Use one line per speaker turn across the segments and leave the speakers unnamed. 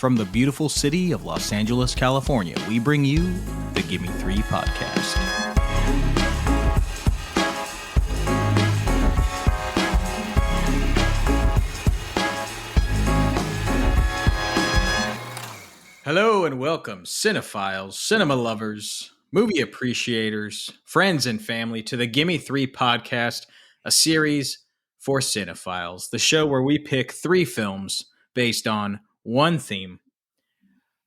From the beautiful city of Los Angeles, California, we bring you the Gimme Three podcast. Hello and welcome, cinephiles, cinema lovers, movie appreciators, friends and family to the Gimme Three podcast, a series for cinephiles, the show where we pick three films based on one theme.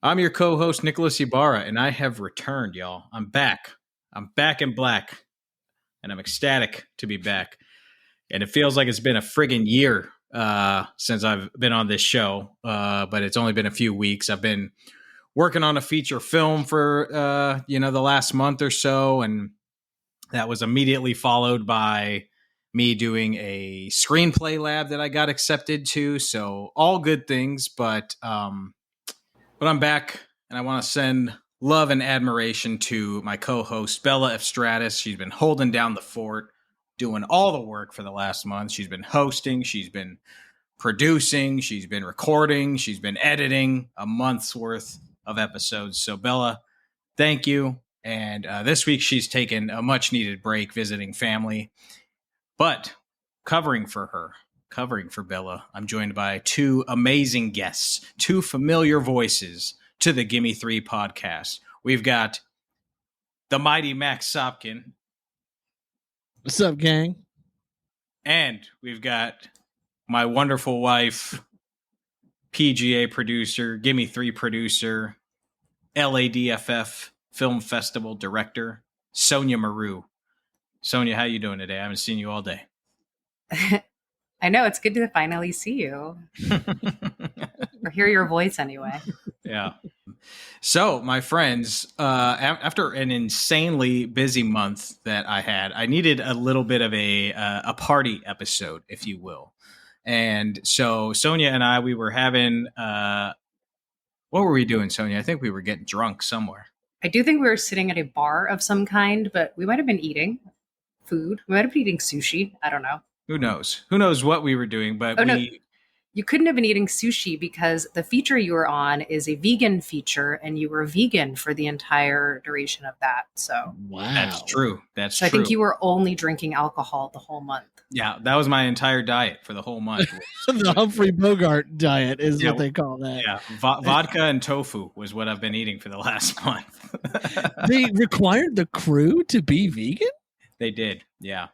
I'm your co-host, Nicholas Ybarra, and I have returned, y'all. I'm back. I'm back in black, and I'm ecstatic to be back. And it feels like it's been a friggin' year since I've been on this show, but it's only been a few weeks. I've been working on a feature film for, the last month or so, and that was immediately followed by me doing a screenplay lab that I got accepted to. So all good things, but I'm back, and I want to send love and admiration to my co-host, Bella Efstratis. She's been holding down the fort, doing all the work for the last month. She's been hosting, she's been producing, she's been recording, she's been editing a month's worth of episodes. So Bella, thank you. And this week she's taken a much-needed break visiting family. But covering for Bella, I'm joined by two amazing guests, two familiar voices to the Gimme Three podcast. We've got the mighty Max Sopkin.
What's up, gang?
And we've got my wonderful wife, PGA producer, Gimme Three producer, LADFF Film Festival director, Sonja Mereu. Sonja, how you doing today? I haven't seen you all day.
I know, it's good to finally see you. Or hear your voice anyway.
Yeah. So, my friends, after an insanely busy month that I had, I needed a little bit of a party episode, if you will. And so Sonja and I, we were having, what were we doing, Sonja? I think we were getting drunk somewhere.
I do think we were sitting at a bar of some kind, but we might have been eating food. We might have been eating sushi. I don't know.
Who knows? Who knows what we were doing? But
no, you couldn't have been eating sushi because the feature you were on is a vegan feature, and you were vegan for the entire duration of that. So
wow,
that's true.
I think you were only drinking alcohol the whole month.
Yeah, that was my entire diet for the whole month.
The Humphrey Bogart diet is what they call that.
Yeah, vodka and tofu was what I've been eating for the last month.
They required the crew to be vegan?
They did, yeah.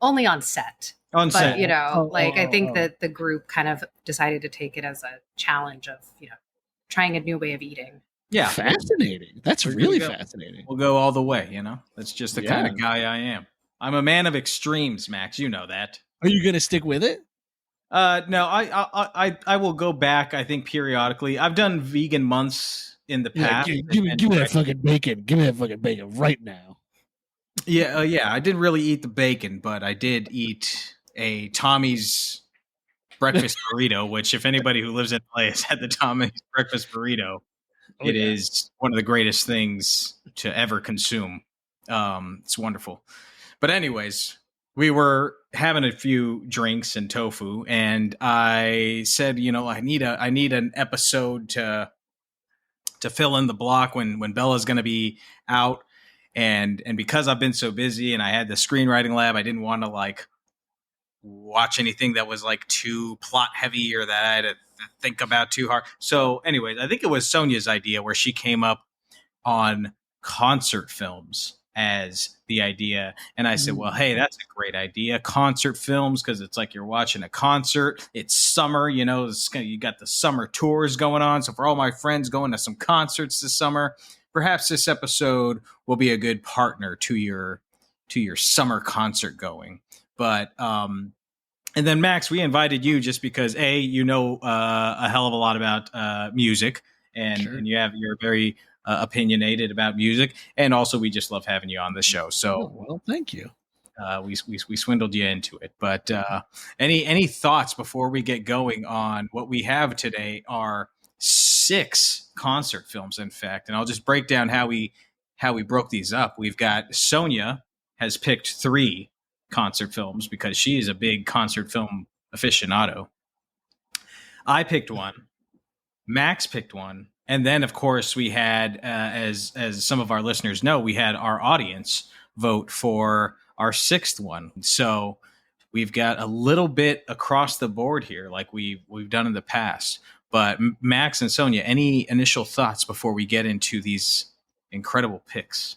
Only on set.
But,
I think that the group kind of decided to take it as a challenge of, trying a new way of eating.
Yeah.
Fascinating. That's really fascinating.
We'll go all the way, That's just the kind of guy I am. I'm a man of extremes, Max. You know that.
Are you going to stick with it?
No, I will go back, I think, periodically. I've done vegan months in the past.
Give me that fucking bacon. Give me that fucking bacon right now.
Yeah, I didn't really eat the bacon, but I did eat a Tommy's breakfast burrito, which if anybody who lives in LA has had the Tommy's breakfast burrito, it is one of the greatest things to ever consume. It's wonderful. But anyways, we were having a few drinks and tofu, and I said, I need an episode to fill in the block when Bella's going to be out. And because I've been so busy and I had the screenwriting lab, I didn't want to watch anything that was too plot heavy or that I had to think about too hard. So anyways, I think it was Sonja's idea where she came up on concert films as the idea. And I said, well, hey, that's a great idea. Concert films, because it's like you're watching a concert. It's summer, you got the summer tours going on. So for all my friends going to some concerts this summer, perhaps this episode will be a good partner to your summer concert going. But and then Max, we invited you just because a hell of a lot about music, and you're very opinionated about music, and also we just love having you on the show. So
thank you.
We swindled you into it. But any thoughts before we get going on what we have today? Are 6 concert films, in fact, and I'll just break down how we broke these up. We've got Sonja has picked 3 concert films because she is a big concert film aficionado. I picked one, Max picked one. And then, of course, we had, as some of our listeners know, we had our audience vote for our sixth one. So we've got a little bit across the board here, like we've done in the past. But Max and Sonja, any initial thoughts before we get into these incredible picks?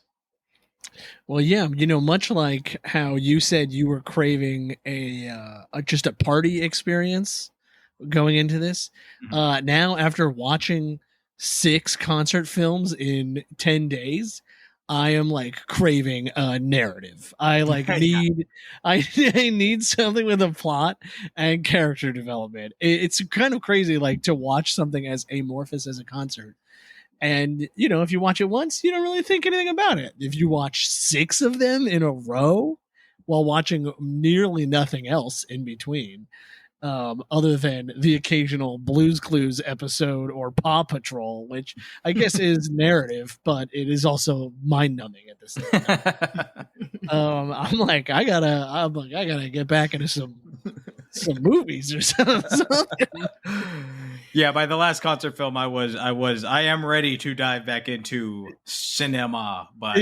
Well, yeah, much like how you said you were craving just a party experience going into this. Now, after watching 6 concert films in 10 days, I am like craving a narrative. I like need I need something with a plot and character development. It's kind of crazy like to watch something as amorphous as a concert. And if you watch it once, you don't really think anything about it. If you watch 6 of them in a row while watching nearly nothing else in between, other than the occasional Blues Clues episode or Paw Patrol, which I guess is narrative, but it is also mind numbing at the same time. I'm like, I gotta get back into some movies or something.
Yeah, by the last concert film, I am ready to dive back into cinema, but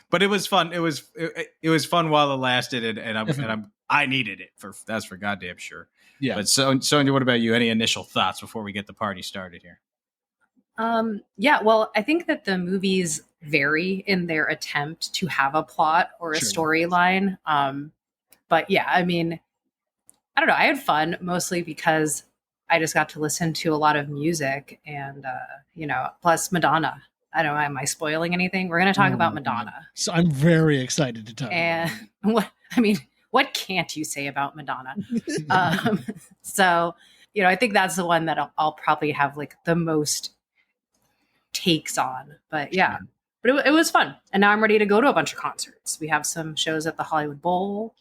but it was fun. It was fun while it lasted, and I needed it that's for goddamn sure.
Yeah.
But Sonja, what about you? Any initial thoughts before we get the party started here?
Yeah, well, I think that the movies vary in their attempt to have a plot or a storyline. But yeah, I mean, I don't know. I had fun mostly because I just got to listen to a lot of music and, plus Madonna. I don't know. Am I spoiling anything? We're going to talk about Madonna.
So I'm very excited to talk
about what can't you say about Madonna? So, I think that's the one that I'll probably have like the most takes on. But yeah, but it was fun. And now I'm ready to go to a bunch of concerts. We have some shows at the Hollywood Bowl.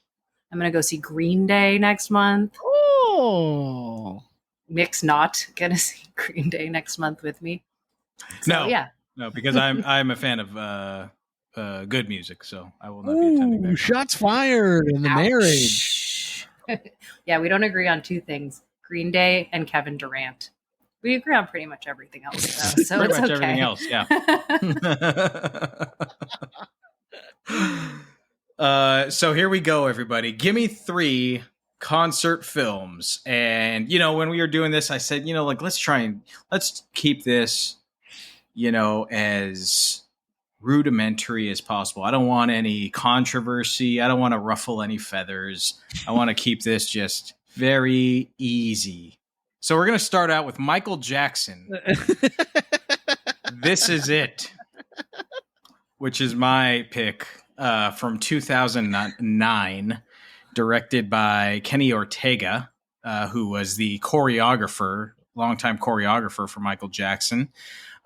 I'm going to go see Green Day next month.
Oh.
Nick's not going to see Green Day next month with me.
So, no, because I'm a fan of good music, so I will not be attending that.
Shots fired in the marriage.
Yeah, we don't agree on 2 things: Green Day and Kevin Durant. We agree on pretty much everything else, though, so
pretty
it's
much
okay.
Everything else, yeah. So here we go, everybody. Gimme 3 concert films. And, when we were doing this, I said, let's keep this, as rudimentary as possible. I don't want any controversy. I don't want to ruffle any feathers. I want to keep this just very easy. So we're going to start out with Michael Jackson. This Is It, which is my pick from 2009, directed by Kenny Ortega, who was the longtime choreographer for Michael Jackson.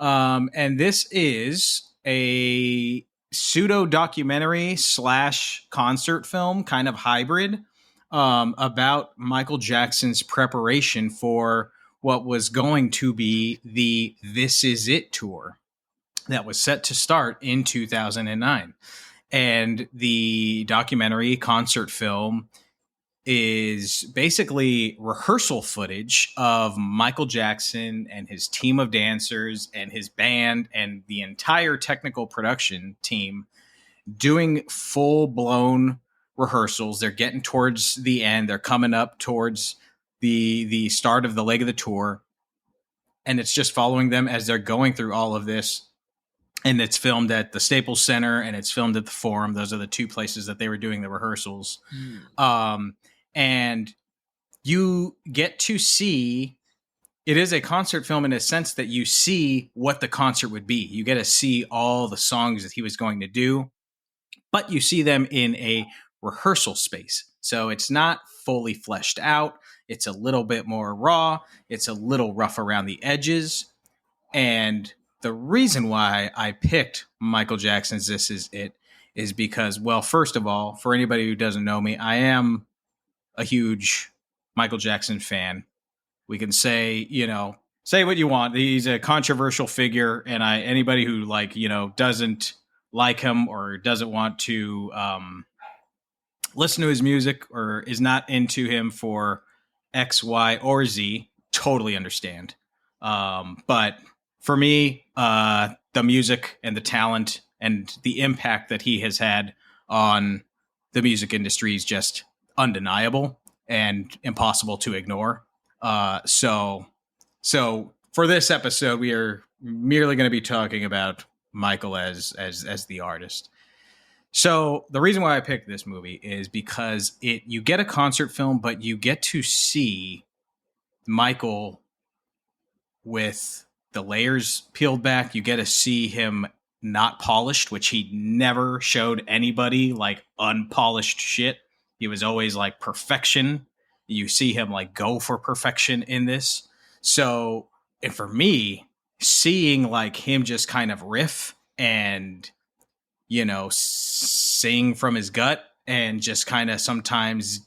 And this is a pseudo documentary / concert film, kind of hybrid, about Michael Jackson's preparation for what was going to be the This Is It tour that was set to start in 2009. And the documentary concert film is basically rehearsal footage of Michael Jackson and his team of dancers and his band and the entire technical production team doing full-blown rehearsals. They're getting towards the end. They're coming up towards the start of the leg of the tour. And it's just following them as they're going through all of this. And it's filmed at the Staples Center and it's filmed at the Forum. Those are the 2 places that they were doing the rehearsals. And you get to see, it is a concert film in a sense that you see what the concert would be. You get to see all the songs that he was going to do, but you see them in a rehearsal space. So it's not fully fleshed out. It's a little bit more raw. It's a little rough around the edges. And the reason why I picked Michael Jackson's This Is It is because, well, first of all, for anybody who doesn't know me, I am a huge Michael Jackson fan. We can say, say what you want. He's a controversial figure, and anybody who doesn't like him or doesn't want to listen to his music or is not into him for X, Y, or Z, totally understand. But for me, the music and the talent and the impact that he has had on the music industry is just undeniable and impossible to ignore. So for this episode, we are merely going to be talking about Michael as the artist. So the reason why I picked this movie is because you get a concert film, but you get to see Michael with the layers peeled back. You get to see him not polished, which he never showed anybody, like unpolished shit. He was always like perfection. You see him like go for perfection in this. So, and for me, seeing like him just kind of riff and, you know, sing from his gut and just kind of sometimes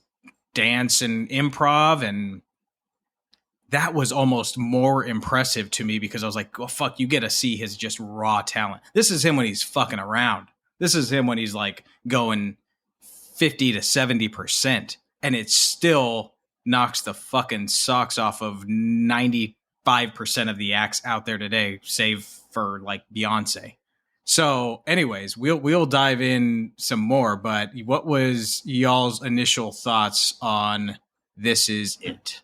dance and improv, and that was almost more impressive to me because I was like, oh, fuck, you get to see his just raw talent. This is him when he's fucking around. This is him when he's like going 50 to 70%, and it still knocks the fucking socks off of 95% of the acts out there today, save for like Beyonce. So anyways, we'll dive in some more, but what was y'all's initial thoughts on This Is It?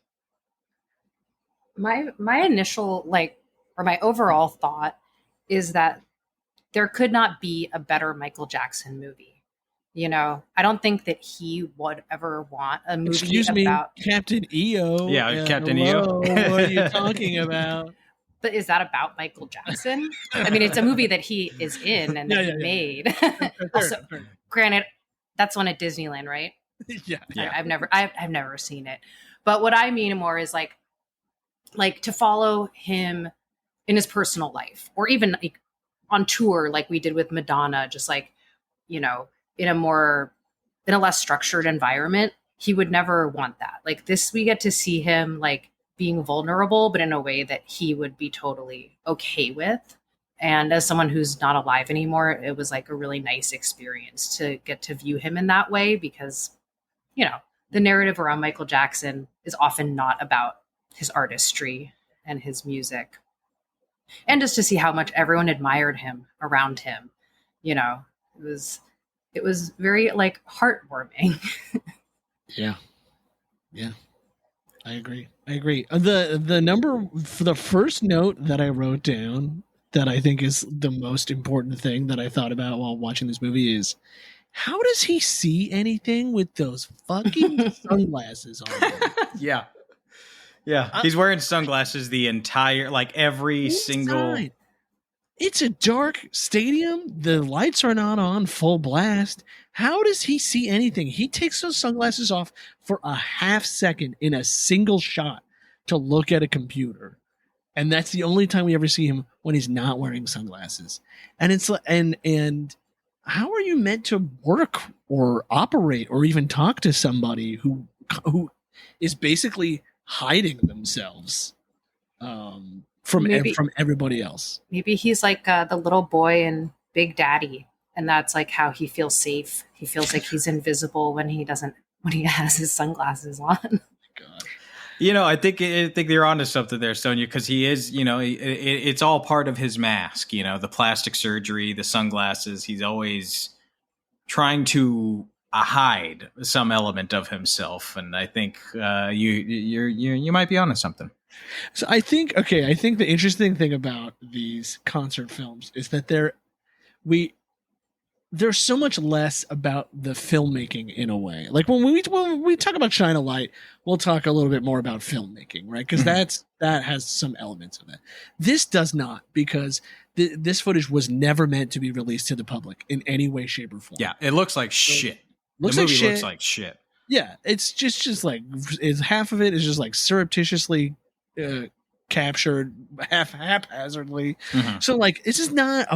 My initial my overall thought is that there could not be a better Michael Jackson movie. You know, I don't think that he would ever want a movie
Excuse
about
me, Captain EO.
Yeah, Captain
hello,
EO.
What are you talking about?
But is that about Michael Jackson? I mean, it's a movie that he is in and that he made. Also, granted, that's one at Disneyland, right?
Yeah.
I've never seen it. But what I mean more is like to follow him in his personal life, or even like on tour, like we did with Madonna, just like, you know, in a less structured environment. He would never want that. Like this, we get to see him like being vulnerable, but in a way that he would be totally okay with. And as someone who's not alive anymore, it was like a really nice experience to get to view him in that way, because, you know, the narrative around Michael Jackson is often not about his artistry and his music. And just to see how much everyone admired him around him, you know, it was very like heartwarming.
Yeah. I agree. The number for the first note that I wrote down that I think is the most important thing that I thought about while watching this movie is, how does he see anything with those fucking sunglasses on?
Yeah. He's wearing sunglasses the entire, like every single.
It's a dark stadium. The lights are not on full blast. How does he see anything? He takes those sunglasses off for a half second in a single shot to look at a computer. And that's the only time we ever see him when he's not wearing sunglasses. And it's and how are you meant to work or operate or even talk to somebody who is basically hiding themselves from everybody else?
Maybe he's like the little boy in Big Daddy, and that's like how he feels safe. He feels like he's invisible when he has his sunglasses on. Oh my God.
You know, I think you're onto something there, Sonja, because he is, you know, it's all part of his mask. You know, the plastic surgery, the sunglasses. He's always trying to hide some element of himself, and I think you might be onto something.
So I think the interesting thing about these concert films is that there's so much less about the filmmaking in a way. Like when we talk about Shine a Light, we'll talk a little bit more about filmmaking, right? Because that has some elements of that. This does not, because this footage was never meant to be released to the public in any way, shape, or form.
Yeah, it looks like shit. The movie looks like shit.
Yeah, it's just like half of it is just like surreptitiously captured haphazardly. Mm-hmm. So like this is not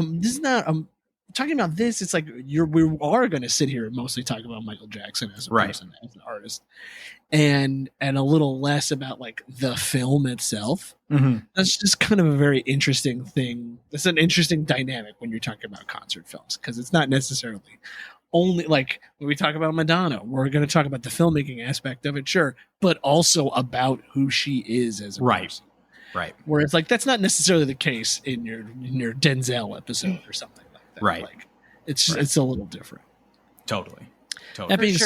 talking about this. It's like we are going to sit here and mostly talk about Michael Jackson as a person, as an artist, and a little less about like the film itself. Mm-hmm. That's just kind of a very interesting thing. That's an interesting dynamic when you're talking about concert films, because it's not necessarily only like when we talk about Madonna, we're going to talk about the filmmaking aspect of it, sure, but also about who she is as a person.
Right.
Where it's like that's not necessarily the case in your Denzel episode or something like that.
Right.
Like it's a little different.
Totally.
That being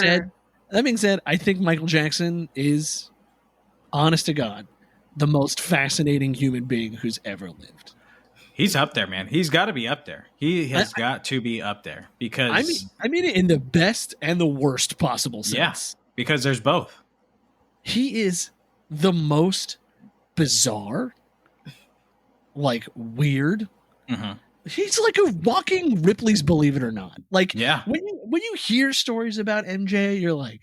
said, I think Michael Jackson is, honest to God, the most fascinating human being who's ever lived.
He's up there, man. He's got to be up there. He has got to be up there because
I mean it in the best and the worst possible sense.
Yeah, because there's both.
He is the most bizarre, like weird.
Mm-hmm.
He's like a walking Ripley's Believe It or Not. Like,
yeah,
when you hear stories about MJ, you're like,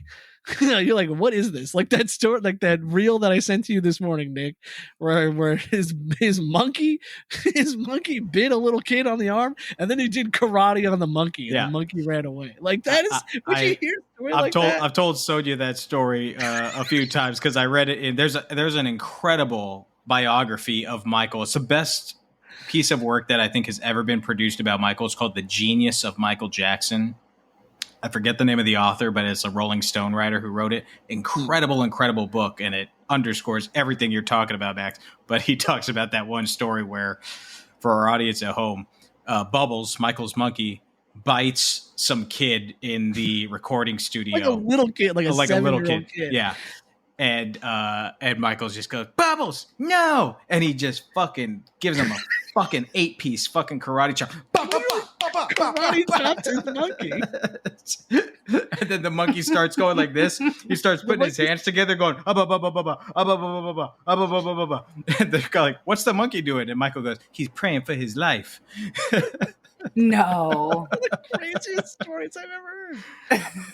what is this? Like that story, like that reel that I sent to you this morning, Nick, where his monkey bit a little kid on the arm, and then he did karate on the monkey, and the monkey ran away. Like that is. You hear a story like that?
I've told Sonja that story a few times because I read it. There's an incredible biography of Michael. It's the best piece of work that I think has ever been produced about Michael. It's called The Genius of Michael Jackson. I forget the name of the author, but it's a Rolling Stone writer who wrote it. Incredible book, and it underscores everything you're talking about, Max. But he talks about that one story where, for our audience at home, Bubbles, Michael's monkey, bites some kid in the recording studio.
Like a little kid, like a little kid.
Yeah. And Michael's just goes, Bubbles, no! And he just fucking gives him a fucking 8-piece fucking karate chop.
Karate chopped his monkey.
And then the monkey starts going like this. He starts putting his hands together going, and they're like, what's the monkey doing? And Michael goes, he's praying for his life.
No.
The craziest stories I've ever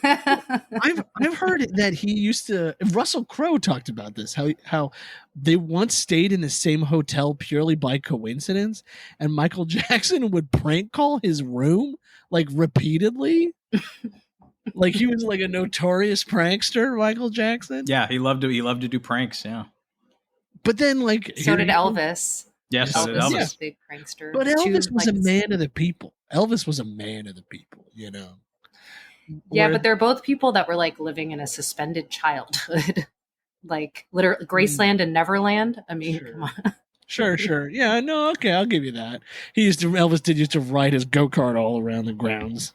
heard. I've heard that he used to. Russell Crowe talked about this. How they once stayed in the same hotel purely by coincidence, and Michael Jackson would prank call his room like repeatedly. Like he was like a notorious prankster, Michael Jackson.
Yeah, he loved to do pranks. Yeah,
but then like
so did Elvis.
Yeah, so did Elvis.
Was a big prankster.
But Elvis was a man of the people. Elvis was a man of the people, you know.
Yeah, but they're both people that were like living in a suspended childhood. Like literally Graceland and Neverland. I mean, come on.
Sure. Yeah, no, okay, I'll give you that. Elvis did used to ride his go-kart all around the grounds.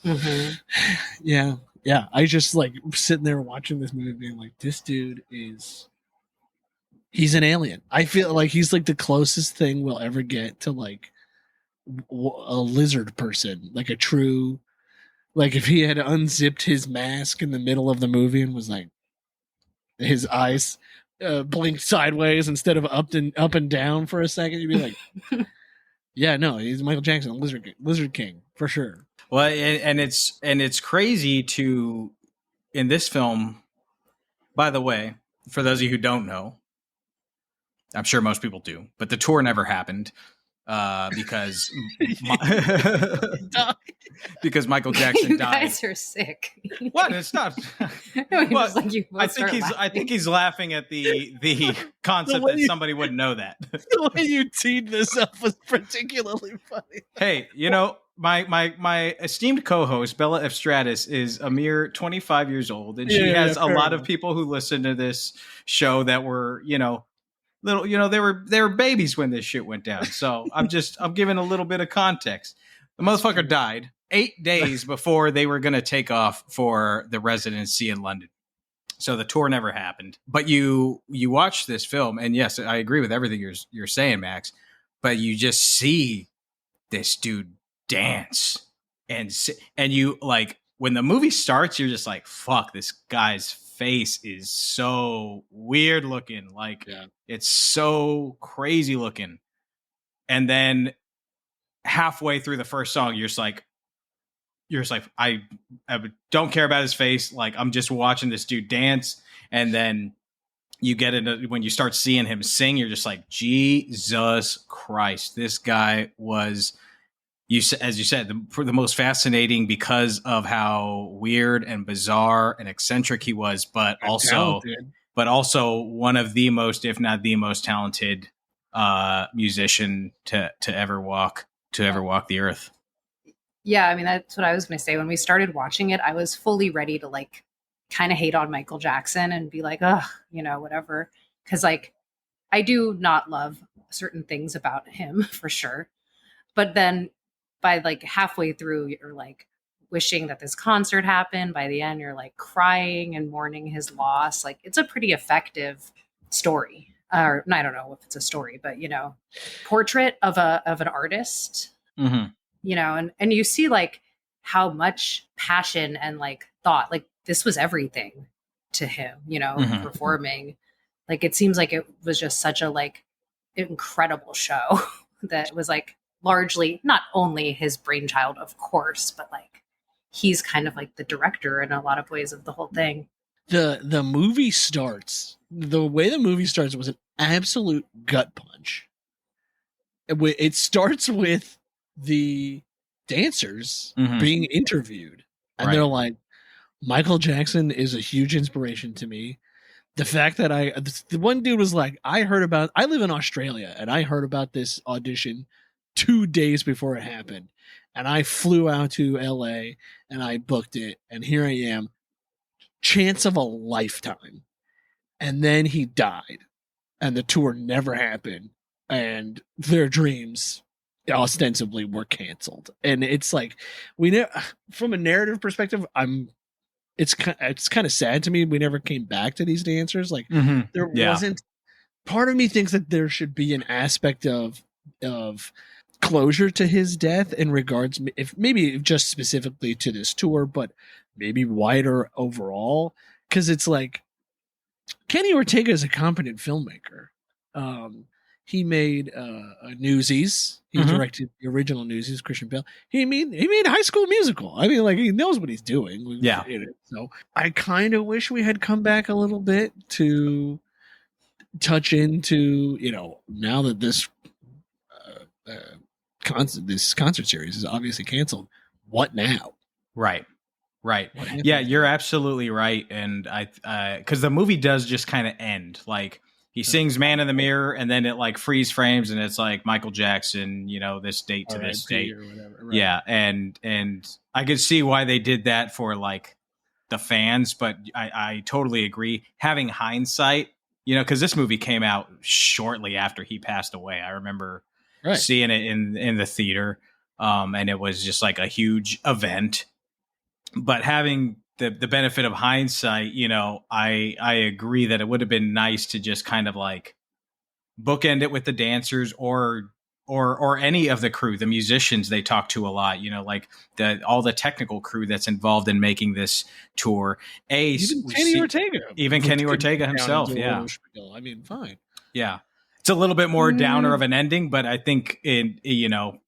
Mm-hmm. Yeah. I just like sitting there watching this movie being like, this dude he's an alien. I feel like he's like the closest thing we'll ever get to like a lizard person, like a true, like if he had unzipped his mask in the middle of the movie and was like, his eyes blinked sideways instead of up and down for a second, you'd be like, yeah, no, he's Michael Jackson, Lizard King for sure.
Well, and it's crazy to in this film. By the way, for those of you who don't know, I'm sure most people do, but the tour never happened because because Michael Jackson died.
You guys are sick.
What? It's not. I think he's laughing at the concept that somebody wouldn't know that.
The way you teed this up was particularly funny.
Hey, you know, my esteemed co-host Bella Efstratis is a mere 25 years old, and she has a lot of people who listen to this show that were, you know, little, you know, they were babies when this shit went down. So I'm giving a little bit of context. The motherfucker died 8 days before they were going to take off for the residency in London. So the tour never happened. But you watch this film, and yes, I agree with everything you're saying, Max. But you just see this dude dance, and you like when the movie starts, you're just like, fuck, this guy's face is so weird looking, like it's so crazy looking. And then halfway through the first song, you're just like I don't care about his face, like I'm just watching this dude dance. And then you get into when you start seeing him sing, you're just like, Jesus Christ, this guy was, as you said, the most fascinating because of how weird and bizarre and eccentric he was, but also one of the most, if not the most talented musician to ever walk the earth.
Yeah, I mean, that's what I was going to say. When we started watching it, I was fully ready to like kind of hate on Michael Jackson and be like, ugh, whatever. Because like I do not love certain things about him for sure. But then by like halfway through, you're like wishing that this concert happened. By the end, you're like crying and mourning his loss. Like it's a pretty effective story. Or I don't know if it's a story, but portrait of an artist.
Mm-hmm.
And you see like how much passion and like thought, like this was everything to him,
Mm-hmm.
performing. Like it seems like it was just such a like incredible show that was like largely not only his brainchild, of course, but like he's kind of like the director in a lot of ways of the whole thing.
The movie starts, the way the movie starts was an absolute gut punch. It starts with the dancers being interviewed, and they're like, Michael Jackson is a huge inspiration to me. The fact that the one dude was like, I live in Australia and I heard about this audition 2 days before it happened. And I flew out to LA and I booked it. And here I am, chance of a lifetime. And then he died and the tour never happened. And their dreams ostensibly were canceled. And it's like, from a narrative perspective, it's kind of sad to me we never came back to these dancers. Like there wasn't, part of me thinks that there should be an aspect of closure to his death in regards, if maybe just specifically to this tour, but maybe wider overall, because it's like Kenny Ortega is a competent filmmaker. He made Newsies. He directed the original Newsies, Christian Bale. He made High School Musical. I mean, like, he knows what he's doing.
Yeah.
So I kind of wish we had come back a little bit to touch into, now that this concert series is obviously canceled, what now?
Right. Yeah, you're absolutely right. And because the movie does just kind of end. Like, he sings Man in the Mirror, and then it like freeze frames, and it's like Michael Jackson, this date to this date. Or whatever. Right. Yeah, and I could see why they did that for like the fans, but I totally agree. Having hindsight, because this movie came out shortly after he passed away. I remember seeing it in the theater, and it was just like a huge event. But having the benefit of hindsight, I agree that it would have been nice to just kind of like bookend it with the dancers or any of the crew, the musicians they talk to a lot, like all the technical crew that's involved in making this tour. Even Kenny Ortega himself. Yeah.
I mean, fine.
Yeah. It's a little bit more downer of an ending, but I think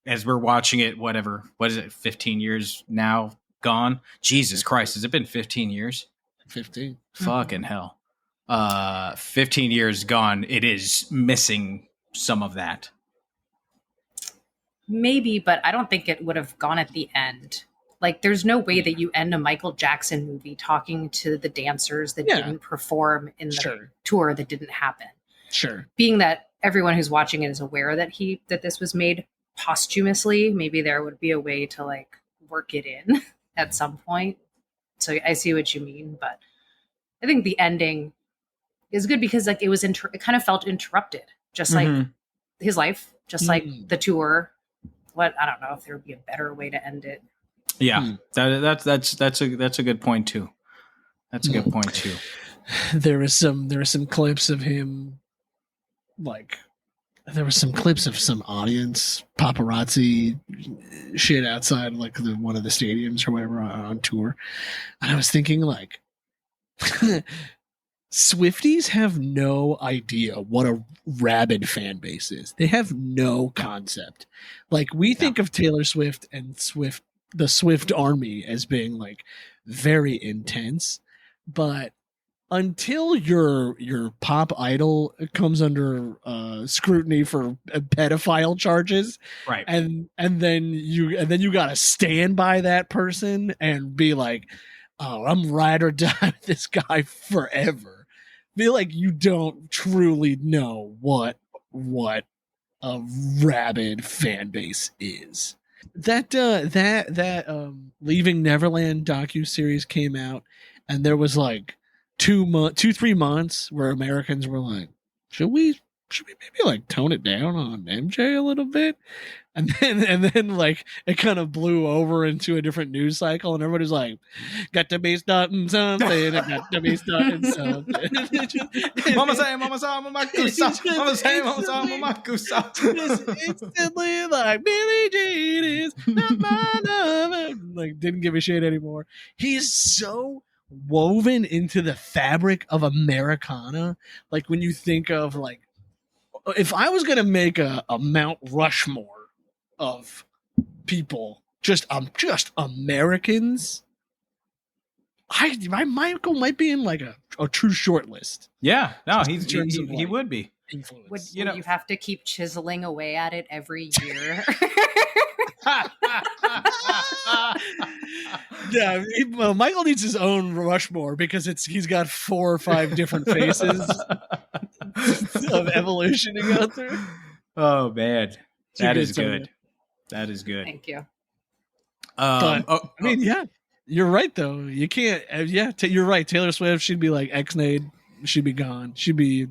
as we're watching it, what is it, 15 years now? Gone. Jesus Christ, has it been 15 years?
15.
Fucking hell. 15 years gone. It is missing some of that.
Maybe, but I don't think it would have gone at the end. Like, there's no way that you end a Michael Jackson movie talking to the dancers that didn't perform in the tour that didn't happen.
Sure.
Being that everyone who's watching it is aware that this was made posthumously, maybe there would be a way to like work it in at some point. So I see what you mean, but I think the ending is good because like it kind of felt interrupted, just like his life, just like the tour. I don't know if there would be a better way to end it.
Yeah, that's a good point too. That's a good point too.
There were some clips of him, like there were some clips of some audience paparazzi shit outside like one of the stadiums or whatever on tour, and I was thinking like, Swifties have no idea what a rabid fan base is. They have no concept. Like, we think of Taylor Swift and the Swift Army as being like very intense, but until your pop idol comes under scrutiny for pedophile charges,
right?
And then you gotta stand by that person and be like, oh, I'm ride or die with this guy forever. Feel like you don't truly know what a rabid fan base is. That Leaving Neverland docuseries came out, and there was like 3 months where Americans were like, should we maybe like tone it down on MJ a little bit? And then like it kind of blew over into a different news cycle, and everybody's like, got to be starting something, it got to be starting something.
Mama say, mama say, mama kusa. Mama say, mama say, mama kusa.
Instantly like Billie Jean is not my lover. Like didn't give a shit anymore. He's so woven into the fabric of Americana. Like when you think of like, if I was gonna make a Mount Rushmore of people, just Americans, Michael might be in like a true short list.
Yeah, no, he would be.
Influence. Would you have to keep chiseling away at it every year?
Yeah, Michael needs his own Rushmore because he's got 4 or 5 different phases of evolution to go through.
Oh man, that is good. That is good.
Thank you.
I mean, yeah, you're right though. You can't. You're right. Taylor Swift, she'd be like ex-nade. She'd be gone. She'd be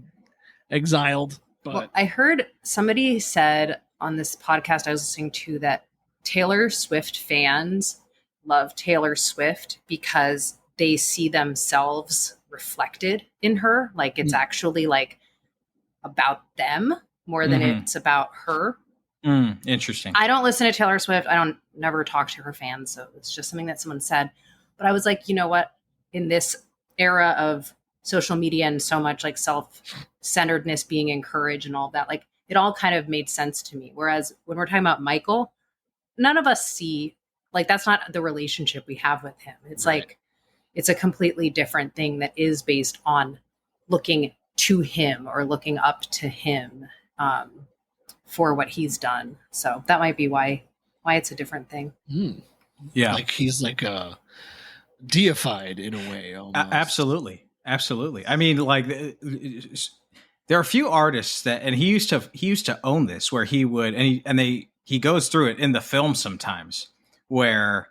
exiled. But
well, I heard somebody said on this podcast I was listening to that Taylor Swift fans love Taylor Swift because they see themselves reflected in her. Like it's actually like about them more than it's about her.
Interesting.
I don't listen to Taylor Swift. I don't never talk to her fans. So it's just something that someone said. But I was like, you know what? In this era of social media and so much like self-centeredness being encouraged and all that, like it all kind of made sense to me. Whereas when we're talking about Michael, none of us see, like, that's not the relationship we have with him. It's right. Like, it's a completely different thing that is based on looking to him or looking up to him for what he's done. So that might be why it's a different thing.
Yeah.
Like he's like deified in a way.
Absolutely. I mean, like there are a few artists that, and he used to own this where he would, he goes through it in the film sometimes where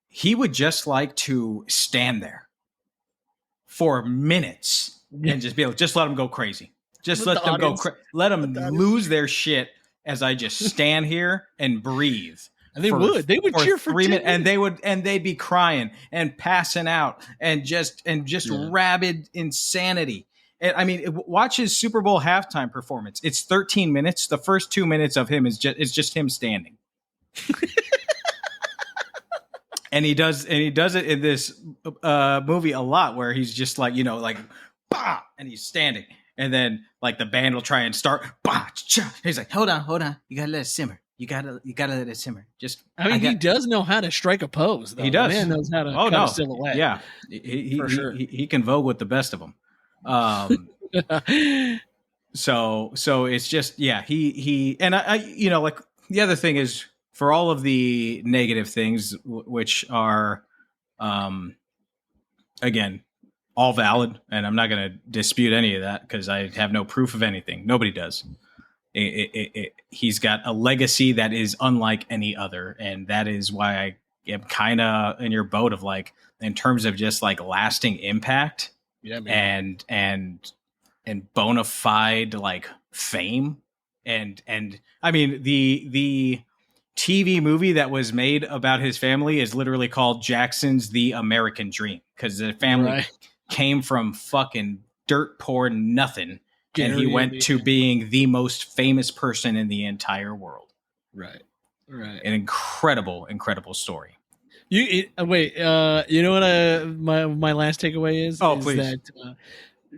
he would just like to stand there for minutes and just be like, just let them go crazy. Just let them go. Let them lose their shit as I just stand here and breathe.
And they would cheer for
3 minutes, and they'd be crying and passing out and just rabid insanity. And, I mean, watch his Super Bowl halftime performance. It's 13 minutes. The first 2 minutes of him is just him standing. And he does it in this movie a lot where he's just like, like, bah, and he's standing. And then like the band will try and start, bah, cha. He's like, hold on. You gotta let it simmer. You gotta let it simmer.
He does know how to strike a pose, though.
He does.
The man knows how to cut a silhouette.
Yeah. He can vogue with the best of them. So it's just, he and I like the other thing is, for all of the negative things, which are, again, all valid, and I'm not going to dispute any of that because I have no proof of anything. Nobody does. He's got a legacy that is unlike any other, and that is why I am kind of in your boat of like, in terms of just like lasting impact, and bona fide like fame, and I mean the TV movie that was made about his family is literally called Jackson's The American Dream, because the family came from fucking dirt poor nothing, and he went to being the most famous person in the entire world. Right. An incredible story.
You know what my last takeaway is?
Please.
That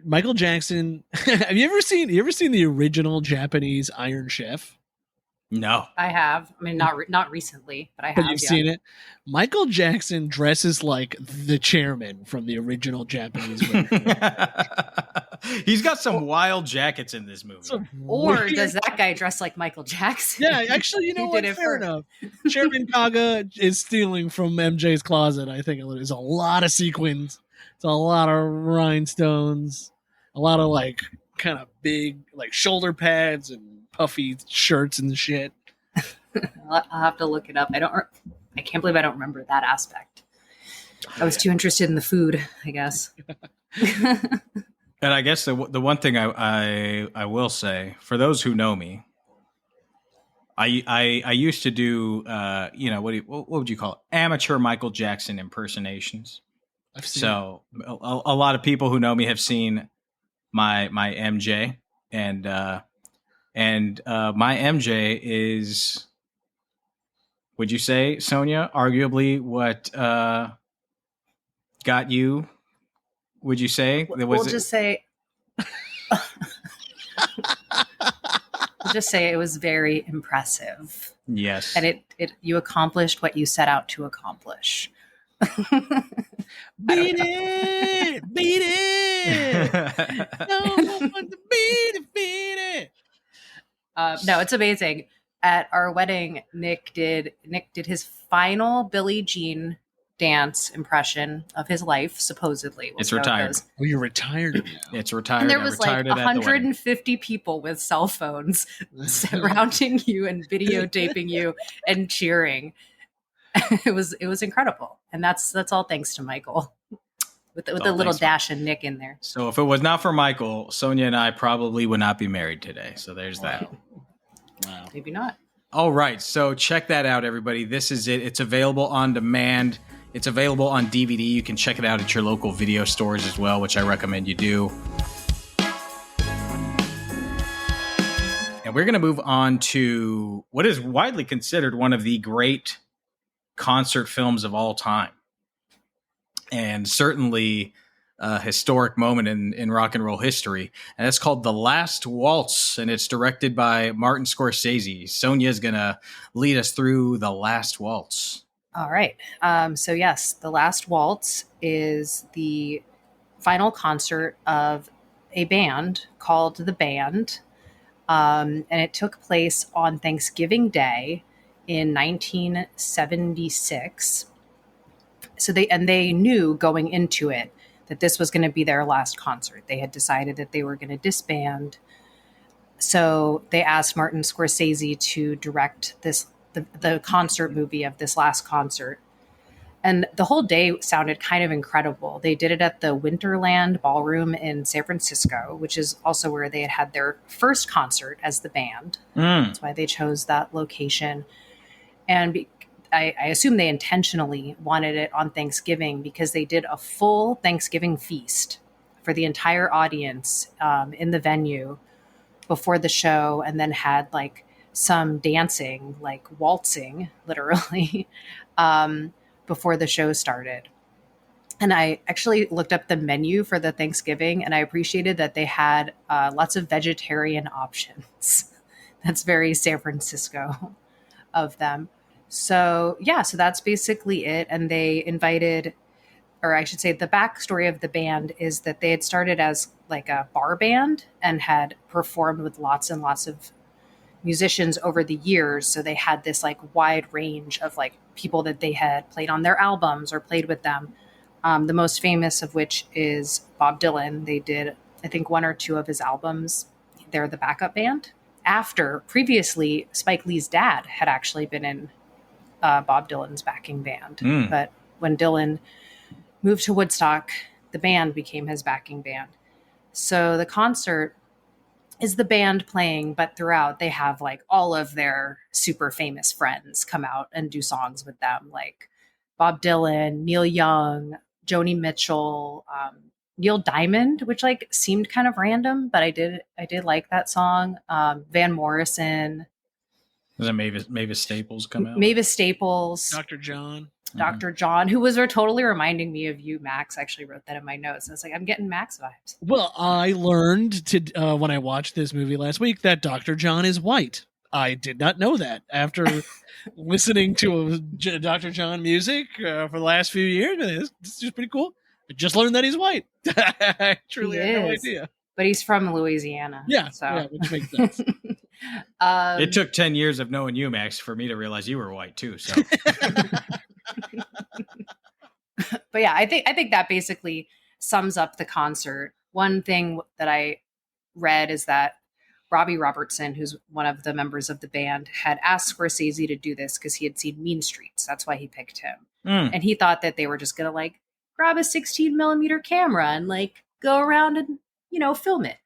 Michael Jackson. Have you ever seen the original Japanese Iron Chef?
No,
I have. I mean, not recently, but I have.
But you've seen it. Michael Jackson dresses like the chairman from the original Japanese version.
He's got some wild jackets in this movie.
Or does that guy dress like Michael Jackson?
Yeah, actually, you know what? Fair enough. Chairman Kaga is stealing from MJ's closet. I think there's a lot of sequins. It's a lot of rhinestones. A lot of like kind of big like shoulder pads and puffy shirts and shit.
I'll have to look it up. I can't believe I don't remember that aspect. I was too interested in the food, I guess.
And I guess the one thing I will say, for those who know me, I used to do what would you call it? Amateur Michael Jackson impersonations.
I've seen
So a lot of people who know me have seen my MJ, and my MJ is, would you say, Sonja, arguably what got you? Would you say
We'll just say it was very impressive.
Yes,
and you accomplished what you set out to accomplish.
Beat it! No one to beat it!
No, it's amazing. At our wedding, Nick did his final Billie Jean dance impression of his life. Supposedly,
it's retired.
Oh, you're retired now.
It's retired.
And there was like 150 people with cell phones surrounding you and videotaping you and cheering. It was incredible, and that's all thanks to Michael, with a little dash of Nick in there.
So if it was not for Michael, Sonja and I probably would not be married today. So there's that.
Wow.
Maybe not.
All right, so check that out, everybody. This is it. It's available on demand. It's available on DVD. You can check it out at your local video stores as well, which I recommend you do. And we're going to move on to what is widely considered one of the great concert films of all time, and certainly a historic moment in rock and roll history. And it's called The Last Waltz, and it's directed by Martin Scorsese. Sonja is going to lead us through The Last Waltz.
All right. So yes, The Last Waltz is the final concert of a band called The Band. And it took place on Thanksgiving Day in 1976. So they knew going into it that this was going to be their last concert. They had decided that they were going to disband. So they asked Martin Scorsese to direct the concert movie of this last concert. And the whole day sounded kind of incredible. They did it at the Winterland Ballroom in San Francisco, which is also where they had their first concert as the band. That's why they chose that location. And I assume they intentionally wanted it on Thanksgiving because they did a full Thanksgiving feast for the entire audience in the venue before the show, and then had like some dancing, like waltzing, literally, before the show started. And I actually looked up the menu for the Thanksgiving, and I appreciated that they had lots of vegetarian options. That's very San Francisco of them. So yeah, so that's basically it. And they invited, or I should say the backstory of the band is that they had started as like a bar band and had performed with lots and lots of musicians over the years. So they had this like wide range of like people that they had played on their albums or played with them. The most famous of which is Bob Dylan. They did, I think, one or two of his albums. They're the backup band. After previously, Spike Lee's dad had actually been in Bob Dylan's backing band. But when Dylan moved to Woodstock, the band became his backing band. So the concert is the band playing, but throughout they have like all of their super famous friends come out and do songs with them, like Bob Dylan, Neil Young, Joni Mitchell, Neil Diamond, which like seemed kind of random, but I did like that song. Van Morrison.
Was that Mavis Staples come out?
Mavis Staples.
Dr. John.
Dr. John, who was totally reminding me of you, Max. I actually wrote that in my notes. I was like, I'm getting Max vibes.
Well, I learned to when I watched this movie last week that Dr. John is white. I did not know that after listening to Dr. John music for the last few years. This is pretty cool. I just learned that he's white. I truly had no idea.
But he's from Louisiana.
Yeah,
so.
yeah, which makes sense.
It took 10 years of knowing you, Max, for me to realize you were white too. So.
But yeah, I think that basically sums up the concert. One thing that I read is that Robbie Robertson, who's one of the members of the band, had asked Scorsese to do this because he had seen Mean Streets. That's why he picked him. And he thought that they were just going to like grab a 16 millimeter camera and like go around and, you know, film it.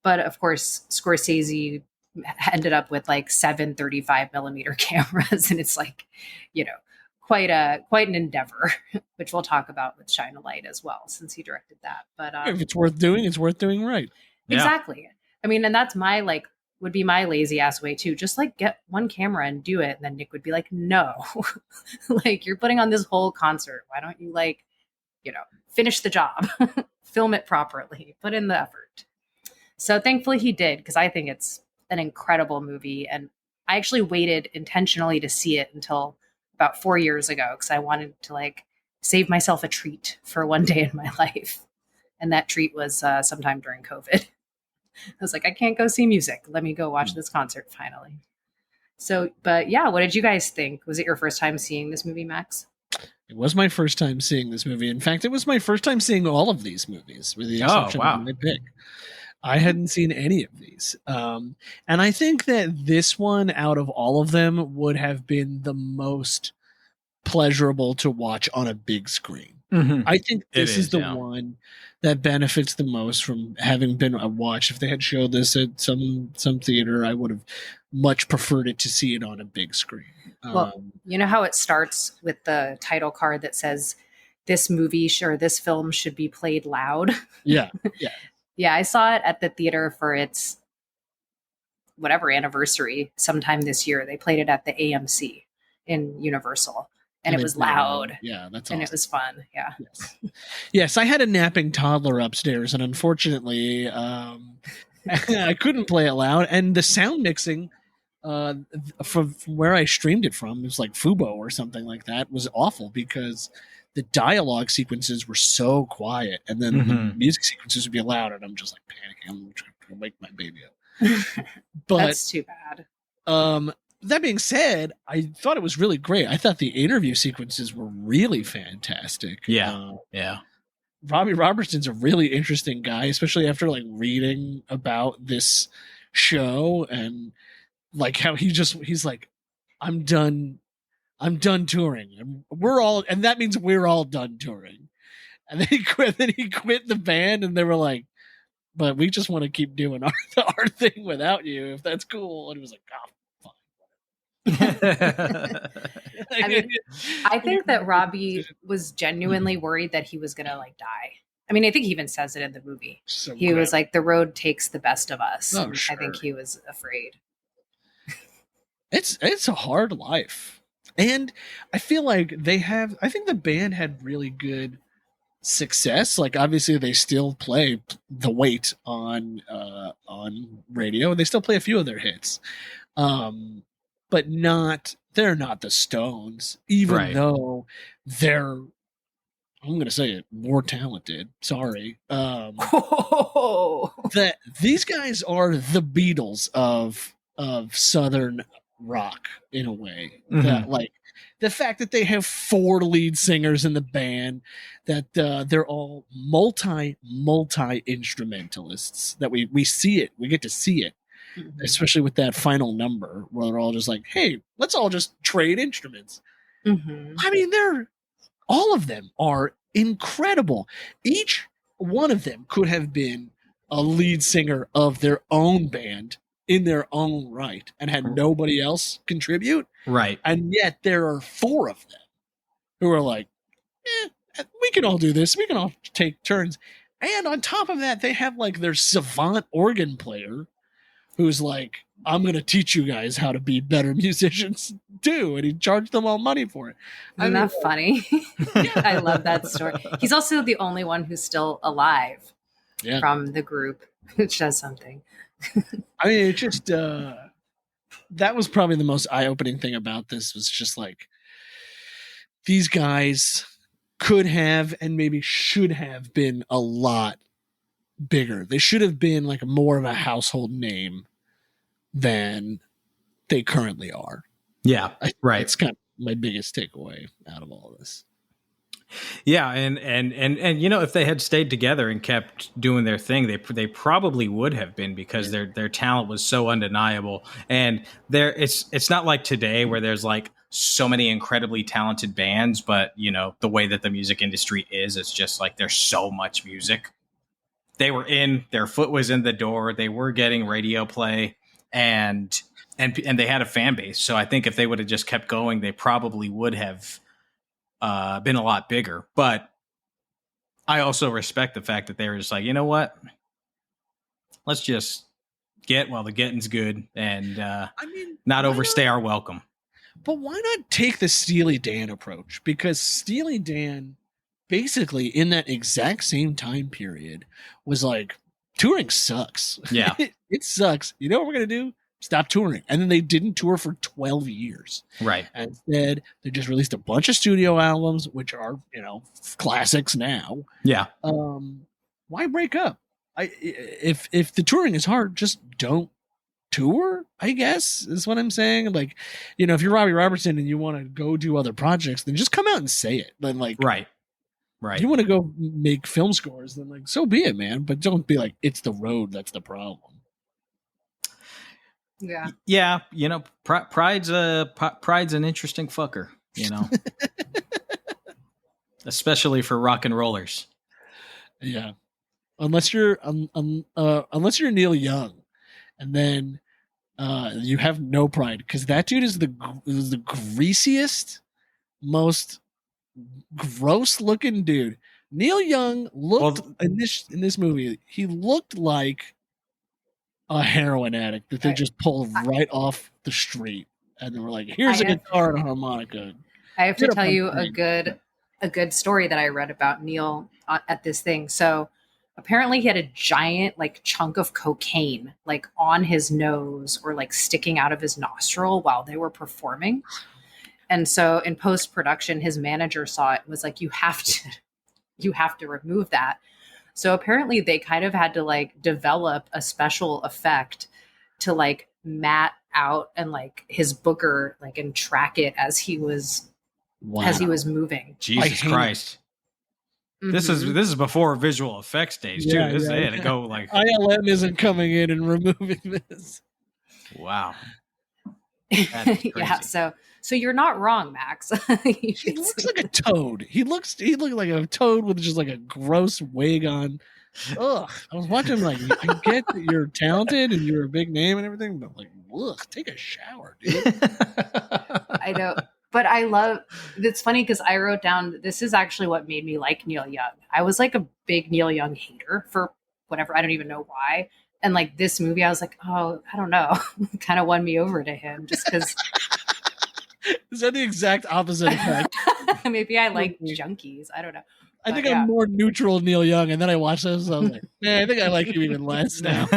But of course, Scorsese ended up with like 7 35 millimeter cameras. And it's like, you know, quite an endeavor, which we'll talk about with Shine a Light as well, since he directed that. But
if it's worth doing, it's worth doing right.
Exactly. I mean, and that's my like would be my lazy ass way too. Just like get one camera and do it. And then Nick would be like, no, like you're putting on this whole concert. Why don't you like, you know, finish the job, film it properly, put in the effort. So thankfully he did, because I think it's an incredible movie. And I actually waited intentionally to see it until about 4 years ago, because I wanted to like save myself a treat for one day in my life. And that treat was sometime during COVID. I was like, I can't go see music. Let me go watch this concert finally. So, but yeah, what did you guys think? Was it your first time seeing this movie, Max?
It was my first time seeing this movie. In fact, it was my first time seeing all of these movies, with the exception of my pick. I hadn't seen any of these. And I think that this one, out of all of them, would have been the most pleasurable to watch on a big screen. I think this is the one that benefits the most from having been watched. If they had showed this at some theater, I would have much preferred it to see it on a big screen.
Well, you know how it starts with the title card that says this movie or this film should be played loud?
Yeah.
Yeah, I saw it at the theater for its whatever anniversary sometime this year. They played it at the AMC in Universal. And it was loud.
Yeah, that's awesome.
And it was fun. Yeah.
Yes, I had a napping toddler upstairs, and unfortunately, I couldn't play it loud. And the sound mixing from where I streamed it from, it was like Fubo or something like that, was awful, because the dialogue sequences were so quiet, and then the music sequences would be loud, and I'm just like panicking. I'm trying to wake my baby up. But
that's too bad.
That being said, I thought it was really great. I thought the interview sequences were really fantastic.
Yeah.
Robbie Robertson's a really interesting guy, especially after like reading about this show, and like how he's like, I'm done touring. And that means we're all done touring. And then he quit the band, and they were like, but we just want to keep doing our thing without you, if that's cool. And he was like, oh,
I mean, I think that Robbie was genuinely worried that he was going to like die. I mean, I think he even says it in the movie. He was like, the road takes the best of us.
Oh, sure.
I think he was afraid.
It's a hard life. And I feel like I think the band had really good success. Like, obviously they still play The Weight on radio. They still play a few of their hits. But they're not the Stones, even though they're, I'm going to say it, more talented. Sorry. That these guys are the Beatles of Southern rock in a way. That, like, the fact that they have 4 lead singers in the band, that they're all multi instrumentalists, that we see it, we get to see it. Especially with that final number where they're all just like, hey, let's all just trade instruments. I mean, all of them are incredible. Each one of them could have been a lead singer of their own band in their own right and had nobody else contribute.
Right.
And yet there are 4 of them who are like, we can all do this. We can all take turns. And on top of that, they have like their savant organ player who's like, I'm going to teach you guys how to be better musicians too. And he charged them all money for it.
Isn't that funny? I love that story. He's also the only one who's still alive from the group, which does something.
I mean, it just, that was probably the most eye-opening thing about this, was just like, these guys could have and maybe should have been a lot bigger. They should have been like more of a household name than they currently are.
Yeah, right.
It's kind of my biggest takeaway out of all of this.
Yeah, and you know, if they had stayed together and kept doing their thing, they probably would have been, because their talent was so undeniable. And it's not like today where there's like so many incredibly talented bands, but you know, the way that the music industry is, it's just like there's so much music. They were in, their foot was in the door, they were getting radio play, and they had a fan base. So I think if they would have just kept going, they probably would have been a lot bigger. But I also respect the fact that they were just like, you know what? Let's just get while the getting's good, and not overstay our welcome.
But why not take the Steely Dan approach? Because Steely Dan, basically in that exact same time period, was like, touring sucks.
Yeah.
It sucks. You know what we're going to do? Stop touring. And then they didn't tour for 12 years.
Right.
And instead, they just released a bunch of studio albums, which are, you know, classics now.
Yeah.
Why break up? If the touring is hard, just don't tour, I guess, is what I'm saying. Like, you know, if you're Robbie Robertson and you want to go do other projects, then just come out and say it. Then, like,
right.
If you want to go make film scores, then, like, so be it, man. But don't be like, it's the road that's the problem.
Yeah,
you know, pride's an interesting fucker, you know, especially for rock and rollers.
Yeah, unless you're Neil Young, and then you have no pride, because that dude is the greasiest, most gross looking dude. Neil Young looked in this movie. He looked like a heroin addict that they just pulled right off the street, and they were like, "Here's a guitar and a harmonica."
I have to tell you a good story that I read about Neil at this thing. So apparently, he had a giant like chunk of cocaine like on his nose or like sticking out of his nostril while they were performing. And so in post production, his manager saw it and was like, "You have to remove that." So apparently they kind of had to like develop a special effect to like mat out and like his booger like and track it as he was moving.
Jesus Christ. Mm-hmm. This is before visual effects days too. This is it. To go like
ILM isn't coming in and removing this.
Wow.
Yeah, so you're not wrong, Max.
He looks like a toad. He looked like a toad with just like a gross wig on. Ugh. I was watching like, I get that you're talented and you're a big name and everything, but like, ugh, take a shower, dude.
I know. But I love, it's funny because I wrote down, this is actually what made me like Neil Young. I was like a big Neil Young hater for whatever, I don't even know why. And like this movie, I was like, oh, I don't know. Kind of won me over to him just because.
Is that the exact opposite effect?
Maybe I like junkies. I don't know.
I think I'm more neutral Neil Young, and then I watched this, so I was like, man, I think I like you even less now.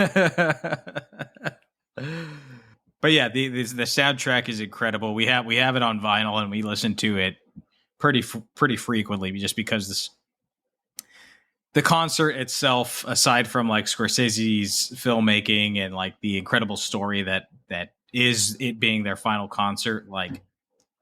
But yeah, the soundtrack is incredible. We have it on vinyl, and we listen to it pretty frequently, just because the concert itself, aside from like Scorsese's filmmaking and like the incredible story that is it being their final concert, like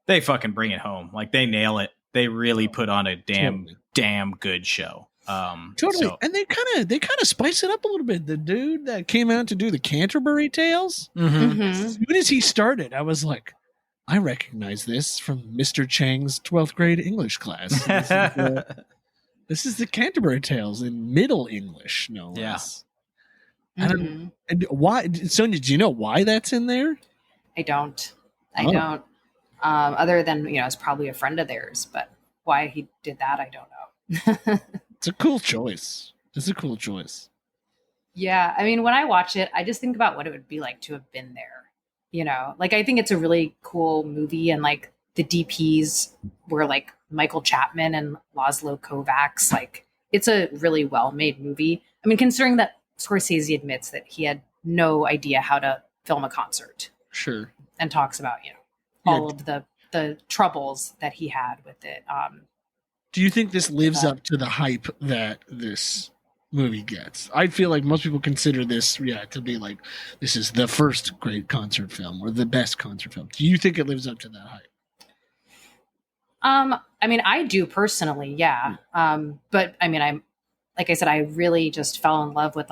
they fucking bring it home. Like they nail it. They really put on a damn good show.
Totally. So, and they kind of spice it up a little bit. The dude that came out to do the Canterbury Tales, as soon as he started, I was like, I recognize this from Mr. Chang's 12th grade English class. This is the Canterbury Tales in Middle English, no less. I don't. And why, Sonja? Do you know why that's in there?
I don't. Other than it's probably a friend of theirs, but why he did that, I don't know.
It's a cool choice.
Yeah, I mean, when I watch it, I just think about what it would be like to have been there. Like I think it's a really cool movie, and like the DPs were like Michael Chapman and Laszlo Kovacs. Like it's a really well-made movie. I mean, considering that Scorsese admits that he had no idea how to film a concert.
Sure.
And talks about, all of the troubles that he had with it.
Do you think this lives up to the hype that this movie gets? I feel like most people consider this, to be like, this is the first great concert film or the best concert film. Do you think it lives up to that hype?
I mean, I do personally, yeah. But I mean, like I said, I really just fell in love with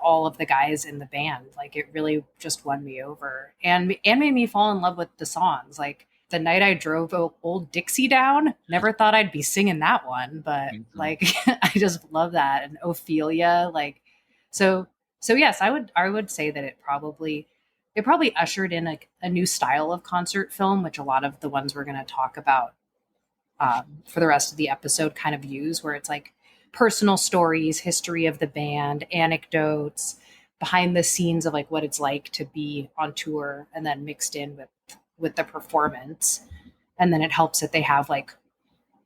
all of the guys in the band. Like it really just won me over and made me fall in love with the songs. Like the night I drove Old Dixie down, never thought I'd be singing that one, but like I just love that. And Ophelia, like so yes, I would say that it probably ushered in a new style of concert film, which a lot of the ones we're going to talk about for the rest of the episode kind of use, where it's like personal stories, history of the band, anecdotes, behind the scenes of like what it's like to be on tour, and then mixed in with the performance. And then it helps that they have like,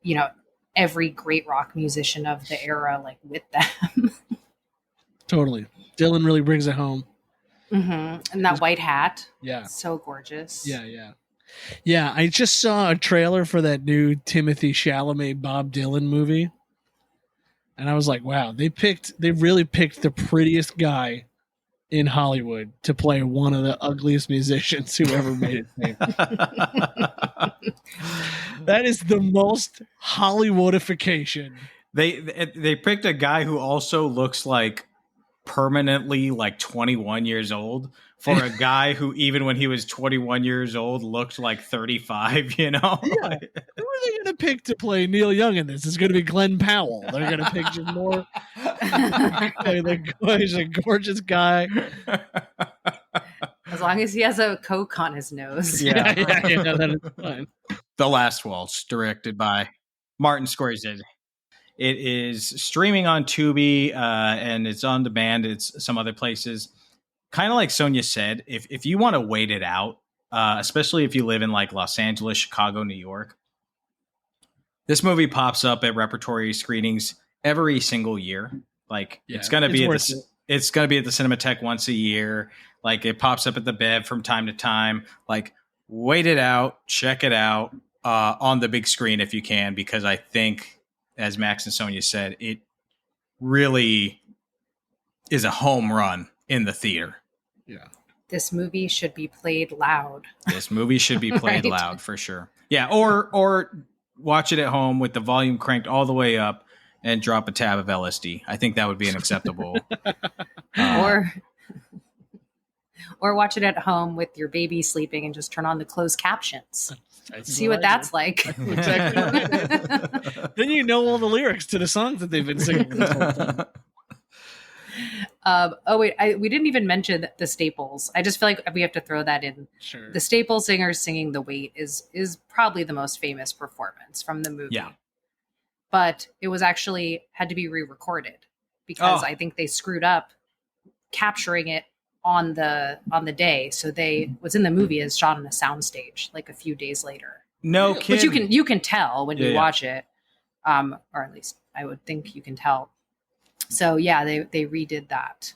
you know, every great rock musician of the era like with them.
Totally. Dylan really brings it home.
Mm-hmm. And that white hat.
Yeah.
So gorgeous.
Yeah. Yeah, I just saw a trailer for that new Timothy Chalamet Bob Dylan movie. And I was like, wow, they really picked the prettiest guy in Hollywood to play one of the ugliest musicians who ever made it famous. That is the most Hollywoodification.
They picked a guy who also looks like permanently like 21 years old for a guy who even when he was 21 years old looked like 35, you know?
Yeah. Who are they going to pick to play Neil Young in this? It's going to be Glenn Powell. They're going to pick just more. He's a gorgeous guy.
As long as he has a Coke on his nose.
Yeah,
that is fine.
The Last Waltz, directed by Martin Scorsese. It is streaming on Tubi, and it's on demand. It's some other places. Kind of like Sonja said, if you want to wait it out, especially if you live in like Los Angeles, Chicago, New York, this movie pops up at repertory screenings every single year. Like it's gonna be at the Cinematheque once a year. Like it pops up at the Bev from time to time. Like wait it out, check it out on the big screen if you can, because I think, as Max and Sonja said, it really is a home run in the theater.
Yeah.
This movie should be played loud.
This movie should be played
Right.
loud for sure. Yeah, or watch it at home with the volume cranked all the way up and drop a tab of LSD. I think that would be an acceptable.
Or watch it at home with your baby sleeping and just turn on the closed captions. See what that's like.
Exactly. Then you know all the lyrics to the songs that they've been singing this whole time.
We didn't even mention the Staples. I just feel like we have to throw that in.
Sure.
The Staples singers singing "The Weight" is probably the most famous performance from the movie.
Yeah.
But it was actually had to be re-recorded because I think they screwed up capturing it on the day. So what's in the movie is shot on a soundstage like a few days later.
No kidding.
Which you can tell when you watch it. Or at least I would think you can tell. So yeah, they redid that.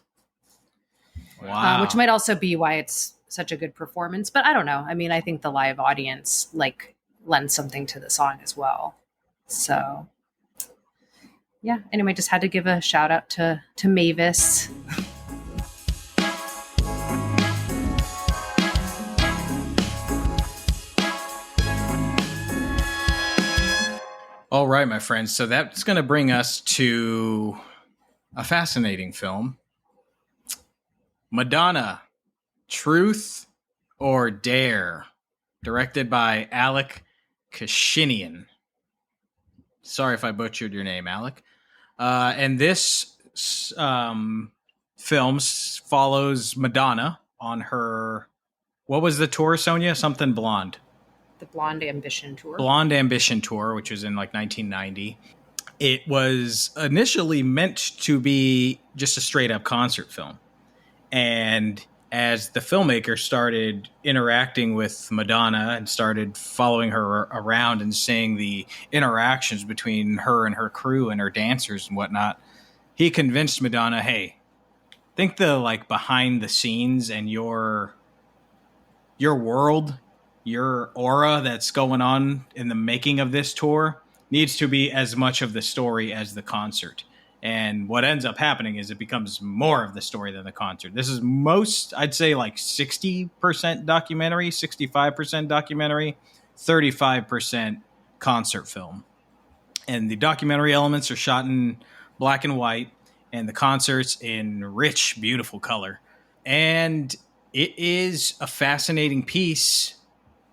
Wow.
Which might also be why it's such a good performance, but I don't know. I mean, I think the live audience lends something to the song as well. So yeah, anyway, just had to give a shout out to Mavis.
All right, my friends. So that's going to bring us to a fascinating film. Madonna, Truth or Dare, directed by Alec Kashinian. Sorry if I butchered your name, Alec. And this film follows Madonna on her, what was the tour, Sonja? Something Blonde.
The Blonde Ambition Tour.
Blonde Ambition Tour, which was in like 1990. It was initially meant to be just a straight up concert film. And as the filmmaker started interacting with Madonna and started following her around and seeing the interactions between her and her crew and her dancers and whatnot, he convinced Madonna, hey, think the like behind the scenes and your world, your aura that's going on in the making of this tour needs to be as much of the story as the concert. And what ends up happening is it becomes more of the story than the concert. This is I'd say like 60% documentary, 65% documentary, 35% concert film. And the documentary elements are shot in black and white, and the concerts in rich, beautiful color. And it is a fascinating piece,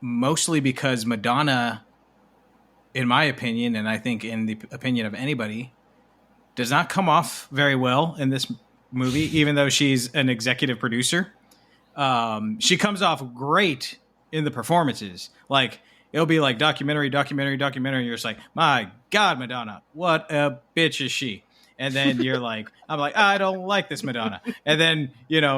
mostly because Madonna, in my opinion, and I think in the opinion of anybody, does not come off very well in this movie, even though she's an executive producer. She comes off great in the performances. Like, it'll be like documentary. You're just like, my God, Madonna, what a bitch is she? And then you're like, I'm like, I don't like this Madonna. And then,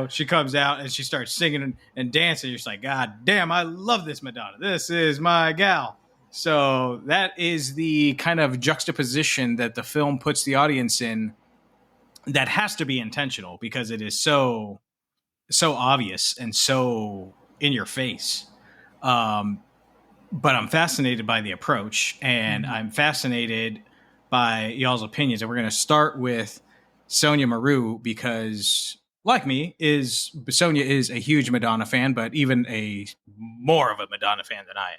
she comes out and she starts singing and dancing. You're just like, God damn, I love this Madonna. This is my gal. So that is the kind of juxtaposition that the film puts the audience in that has to be intentional because it is so obvious and so in your face. But I'm fascinated by the approach, and I'm fascinated by y'all's opinions. And we're going to start with Sonja Mereu because, like me, Sonja is a huge Madonna fan, but even more of a Madonna fan than I am.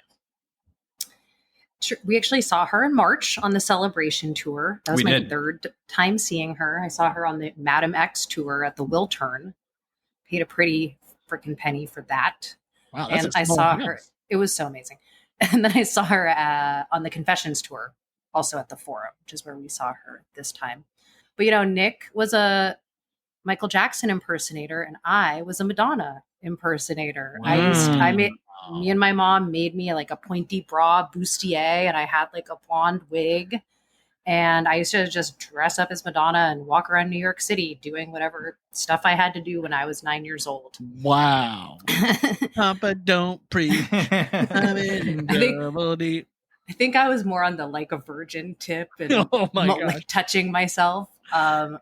We actually saw her in March on the Celebration tour. That was my third time seeing her. I saw her on the Madam X tour at the Wiltern. Paid a pretty freaking penny for that.
Wow,
and I saw her. It was so amazing. And then I saw her on the Confessions tour, also at the Forum, which is where we saw her this time. But Nick was a Michael Jackson impersonator, and I was a Madonna impersonator. Me and my mom made me like a pointy bra bustier, and I had like a blonde wig. And I used to just dress up as Madonna and walk around New York City doing whatever stuff I had to do when I was 9 years old.
Wow. Papa, don't preach. I
think I was more on the like a virgin tip and like touching myself, but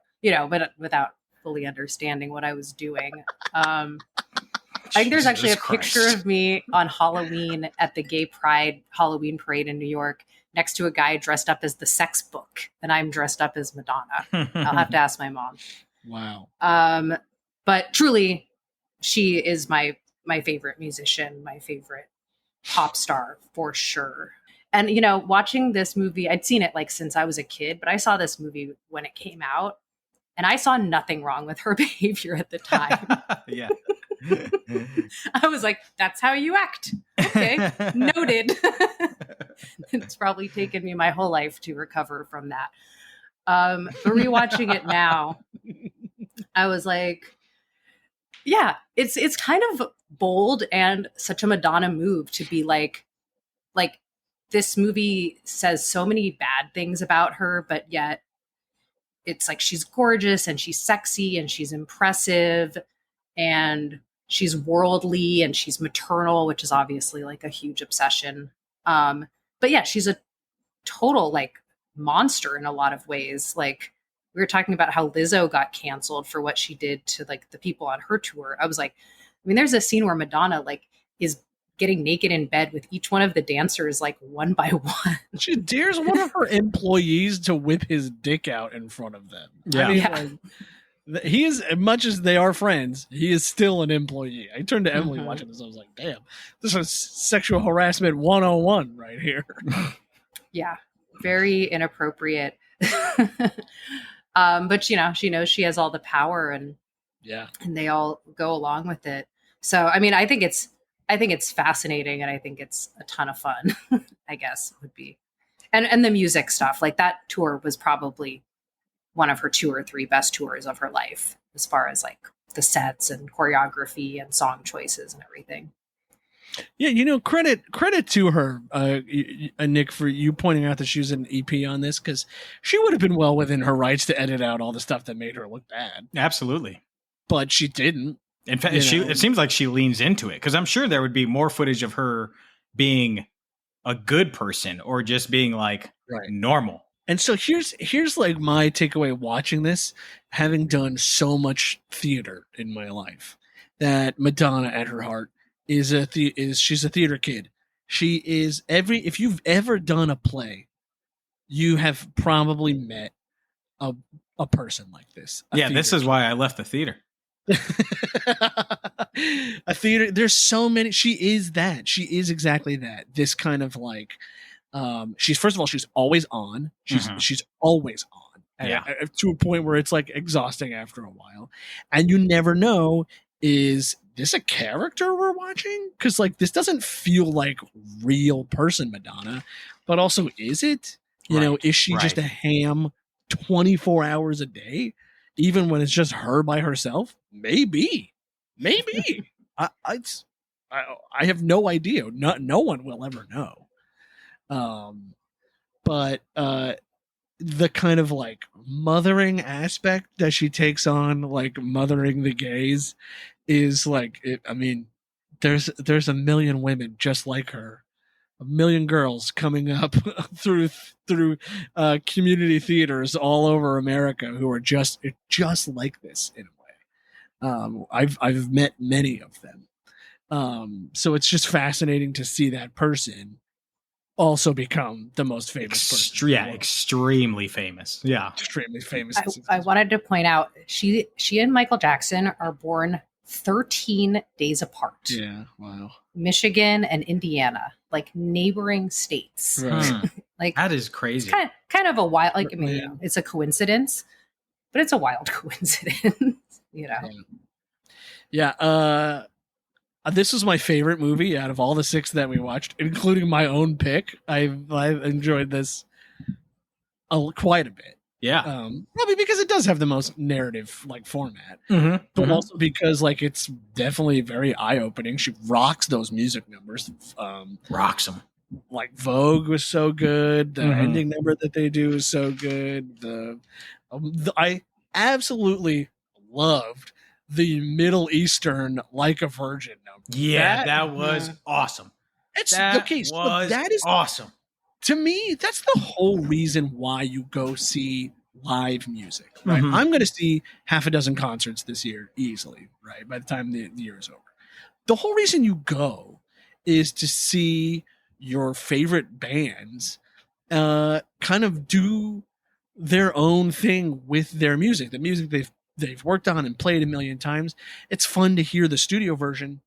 without fully understanding what I was doing. I think there's actually a picture of me on Halloween at the Gay Pride Halloween parade in New York next to a guy dressed up as the Sex Book, and I'm dressed up as Madonna. I'll have to ask my mom.
Wow.
But truly, she is my favorite musician, my favorite pop star for sure. And, watching this movie, I'd seen it like since I was a kid, but I saw this movie when it came out, and I saw nothing wrong with her behavior at the time.
Yeah.
I was like, that's how you act. Okay, noted. It's probably taken me my whole life to recover from that. But rewatching it now, I was like, yeah, it's kind of bold and such a Madonna move to be like this movie says so many bad things about her, but yet it's like she's gorgeous and she's sexy and she's impressive and she's worldly and she's maternal, which is obviously like a huge obsession. But yeah, she's a total like monster in a lot of ways. Like we were talking about how Lizzo got canceled for what she did to like the people on her tour. I was like, there's a scene where Madonna like is getting naked in bed with each one of the dancers like one by one.
She dares one of her employees to whip his dick out in front of them.
Yeah.
Like, he is, as much as they are friends, he is still an employee. I turned to Emily watching this. I was like, damn, this is sexual harassment 101 right here.
Yeah. Very inappropriate. But she knows she has all the power and they all go along with it. So, I think it's fascinating and I think it's a ton of fun, I guess would be. And the music stuff, like that tour was probably one of her 2 or 3 best tours of her life, as far as like the sets and choreography and song choices and everything.
Yeah, credit to her, Nick, for you pointing out that she was an EP on this, because she would have been well within her rights to edit out all the stuff that made her look bad.
Absolutely.
But she didn't.
In fact, it seems like she leans into it, because I'm sure there would be more footage of her being a good person or just being like normal.
And so here's like my takeaway watching this, having done so much theater in my life, that Madonna at her heart she's a theater kid. She is if you've ever done a play, you have probably met a person like this.
Yeah, this is why I left the theater.
A theater. There's so many. She is that. She is exactly that. This kind of like She's first of all, she's always on. She's always on. To a point where it's like exhausting after a while, and you never know, is this a character we're watching? Because like this doesn't feel like real person Madonna, but also is it? You know, is she just a ham 24 hours a day, even when it's just her by herself? Maybe. I have no idea. No one will ever know. But the kind of like mothering aspect that she takes on, like mothering the gays, is like I mean, there's a million women just like her, a million girls coming up through community theaters all over America who are just like this in a way. I've met many of them, so it's just fascinating to see that person also become the most famous person.
Yeah, extremely famous. Yeah,
extremely famous.
I wanted to point out she and Michael Jackson are born 13 days apart.
Yeah, wow.
Michigan and Indiana, like neighboring states.
Right.
Like
that is crazy.
It's kind of a wild. Like I mean, you know, it's a coincidence, but it's a wild coincidence. You know.
Yeah. This was my favorite movie out of all the 6 that we watched, including my own pick. I've enjoyed this quite a bit.
Yeah.
Probably because it does have the most narrative like format, but also because like it's definitely very eye-opening. She rocks those music numbers.
Rocks them.
Like Vogue was so good. The ending number that they do is so good. I absolutely loved the Middle Eastern Like a Virgin number.
Yeah, that was awesome.
That is
awesome.
To me, that's the whole reason why you go see live music. Right? I'm going to see half a dozen concerts this year easily, right? By the time the year is over. The whole reason you go is to see your favorite bands kind of do their own thing with their music. The music they've worked on and played a million times. It's fun to hear the studio version.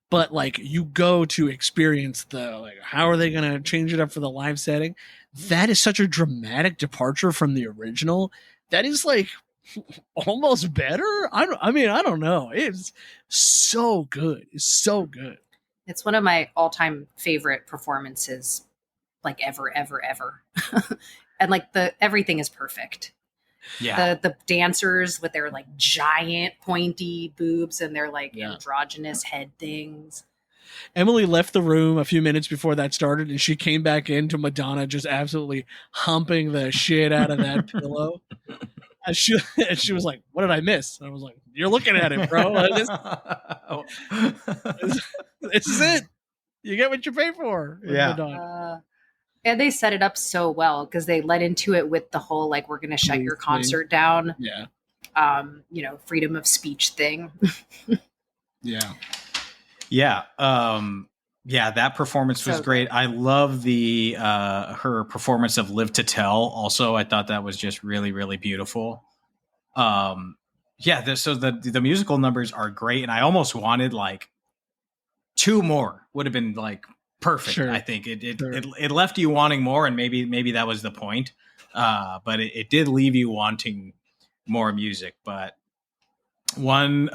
But like you go to experience the like, how are they going to change it up for the live setting? That is such a dramatic departure from the original. That is like almost better. I don't know. It's so good. It's so good.
It's one of my all-time favorite performances, like ever. And like everything is perfect.
Yeah.
The dancers with their like giant pointy boobs and their like androgynous head things.
Emily left the room a few minutes before that started, and she came back into Madonna just absolutely humping the shit out of that pillow. And she was like, "What did I miss?" And I was like, "You're looking at it, bro. This is it. You get what you pay for."
Yeah.
And they set it up so well because they led into it with the whole like we're going to shut your concert down.
Yeah.
Freedom of speech thing.
Yeah.
Yeah. That performance was great. I love the her performance of Live to Tell. Also, I thought that was just really, really beautiful. So the musical numbers are great, and I almost wanted like 2 more. Would have been like perfect.
Sure.
I think it left you wanting more, and maybe that was the point. But it did leave you wanting more music. But one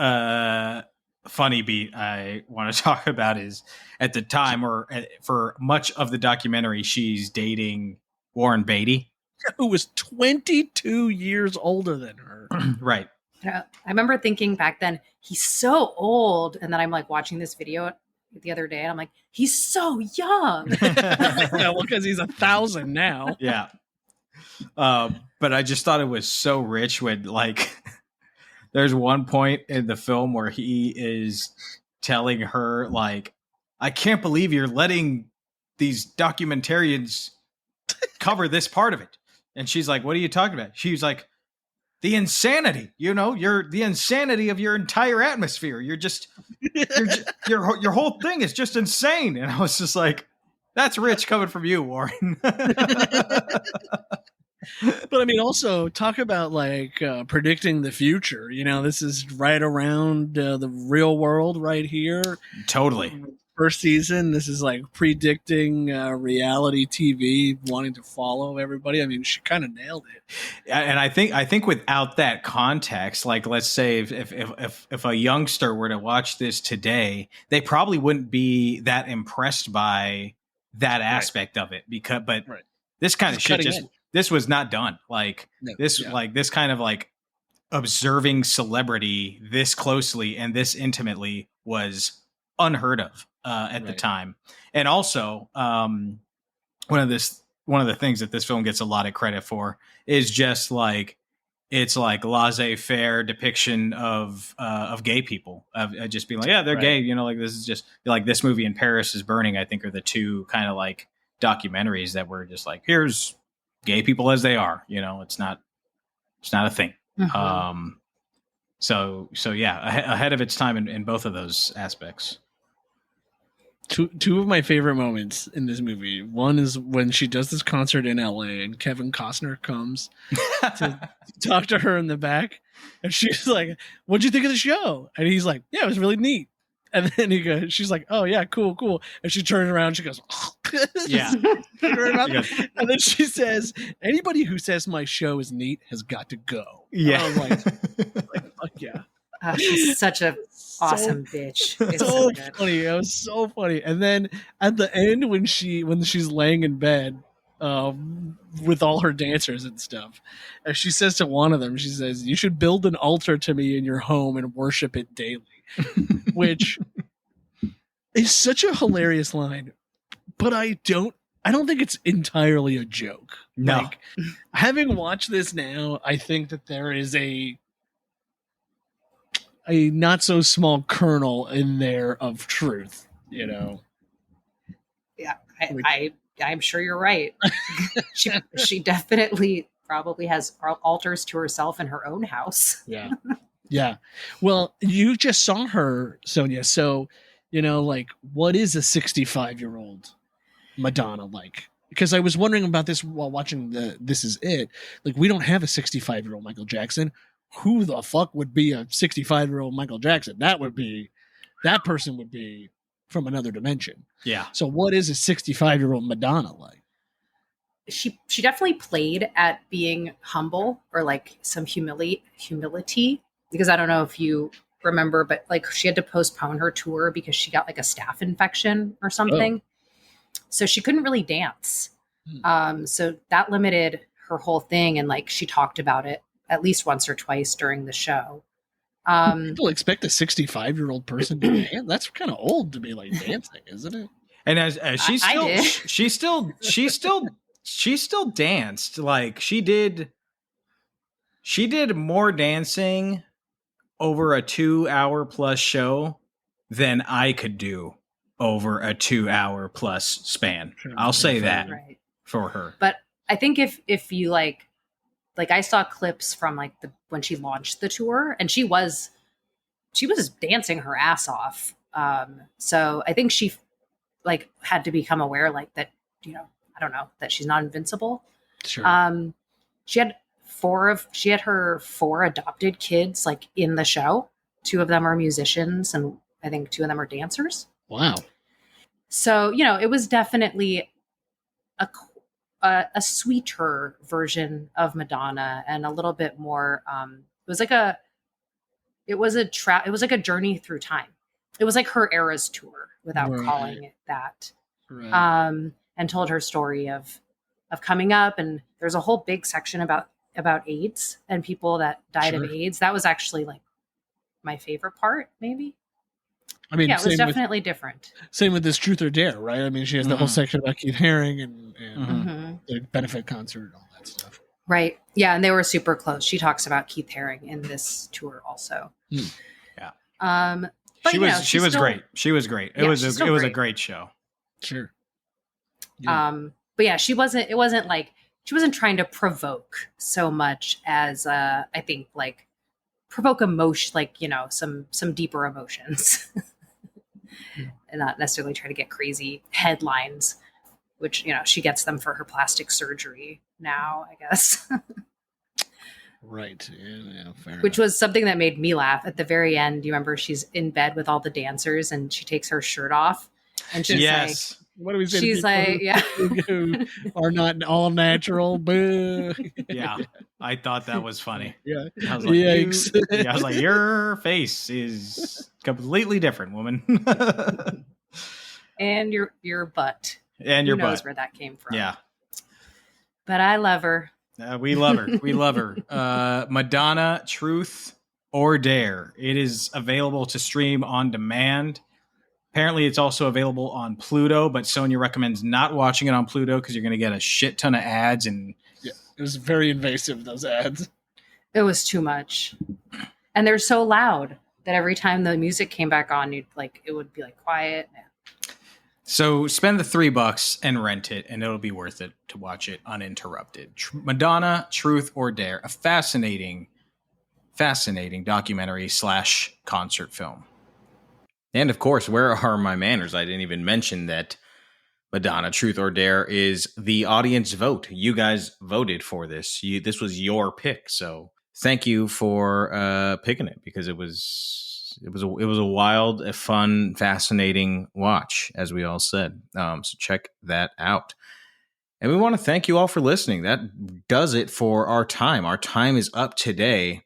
funny beat I want to talk about is at the time, or for much of the documentary, she's dating Warren Beatty,
who was 22 years older than her.
Right.
Yeah, I remember thinking back then, he's so old, and then I'm like watching this video the other day, and I'm like, he's so young.
Yeah, well, because he's 1,000 now.
Yeah. But I just thought it was so rich when like there's one point in the film where he is telling her like, I can't believe you're letting these documentarians cover this part of it. And she's like, what are you talking about? She's like, the insanity, you're the insanity of your entire atmosphere. You're just, your whole thing is just insane. And I was just like, that's rich coming from you, Warren.
But I mean, also talk about like predicting the future. This is right around the real world right here.
Totally.
first season. This is like predicting reality TV, wanting to follow everybody. I mean, she kind of nailed it.
And I think without that context, like let's say if a youngster were to watch this today, they probably wouldn't be that impressed by that aspect of it but this kind of shit this was not done. Like this kind of like observing celebrity this closely and this intimately was unheard of at the time. And also, one of the things that this film gets a lot of credit for is just like it's like laissez-faire depiction of gay people, of just being like, yeah, they're gay, you know, like this is just like this movie and Paris is Burning, I think, are the two kind of like documentaries that were just like, here's gay people as they are, you know, it's not a thing. Mm-hmm. So yeah, ahead of its time in both of those aspects.
Two of my favorite moments in this movie. One is when she does this concert in LA and Kevin Costner comes to talk to her in the back, and she's like, "What'd you think of the show?" And he's like, "Yeah, it was really neat." And then she's like, "Oh yeah, cool." And she turns around, and she goes,
"Yeah."
And then she says, "Anybody who says my show is neat has got to go."
Yeah.
And I was like, fuck yeah.
She's such a awesome bitch. It's
so funny. It was so funny. And then at the end, when she's laying in bed with all her dancers and stuff, she says to one of them, she says, "You should build an altar to me in your home and worship it daily." Which is such a hilarious line, but I don't think it's entirely a joke.
No.
Like, having watched this now, I think that there is a not so small kernel in there of truth, you know.
Yeah, I'm sure you're right. she definitely probably has altars to herself in her own house.
Yeah. Yeah. Well, you just saw her, Sonja. So, you know, like, what is a 65-year-old Madonna like? Because I was wondering about this while watching This Is It. Like, we don't have a 65-year-old Michael Jackson. Who the fuck would be a 65-year-old Michael Jackson? That person would be from another dimension.
Yeah.
So what is a 65-year-old Madonna like?
She definitely played at being humble or like some humility, because I don't know if you remember, but like she had to postpone her tour because she got like a staph infection or something. Oh. So she couldn't really dance. So that limited her whole thing. And like she talked about it at least once or twice during the show.
People expect a 65-year-old person to dance. That's kind of old to be like dancing, isn't it?
And as she still danced. Like she did more dancing over a 2-hour plus show than I could do over a 2-hour plus span. I'll say that for her.
But I think if you like I saw clips from like when she launched the tour, and she was dancing her ass off. So I think she like had to become aware like that, you know, I don't know, that she's not invincible.
Sure.
She had her 4 adopted kids like in the show. 2 of them are musicians, and I think 2 of them are dancers.
Wow. So,
you know, it was definitely a sweeter version of Madonna, and a little bit more. It was like a journey through time. It was like her Eras tour without calling it that.
Right.
And told her story of coming up, and there's a whole big section about AIDS and people that died of AIDS. That was actually like my favorite part, maybe.
I mean,
yeah, it was definitely different.
Same with this Truth or Dare, right? I mean, she has the whole section about Keith Haring and the benefit concert and all that stuff.
Right. Yeah, and they were super close. She talks about Keith Haring in this tour also.
Yeah.
But,
she was great. She was great. It was a great show.
Sure.
Yeah. But yeah, she wasn't trying to provoke so much as I think like provoke emotion, like, you know, some deeper emotions. And not necessarily try to get crazy headlines, which, you know, she gets them for her plastic surgery now, I guess.
Right. Yeah, fair
Which
enough.
was something that made me laugh at the very end. You remember she's in bed with all the dancers and she takes her shirt off And she's
Yes.
What do we say?
She's like, yeah.
Who are not all natural. Boo.
Yeah, I thought that was funny.
Yeah.
I was like,
Yikes.
I was like, your face is completely different, woman.
And your butt.
And your
Who knows
butt.
where that came from?
Yeah.
But I love her.
We love her. We love her. Madonna, Truth or Dare. It is available to stream on demand. Apparently, it's also available on Pluto, but Sonja recommends not watching it on Pluto because you're going to get a shit ton of ads. And
Yeah, it was very invasive, those ads.
It was too much. And they're so loud that every time the music came back on, it would be like quiet.
so spend the $3 and rent it, and it'll be worth it to watch it uninterrupted. Madonna, Truth or Dare, a fascinating documentary / concert film. And of course, where are my manners? I didn't even mention that Madonna, Truth or Dare is the audience vote. You guys voted for this. This was your pick. So thank you for picking it, because it was a wild, a fun, fascinating watch, as we all said. So check that out. And we want to thank you all for listening. That does it for our time. Our time is up today.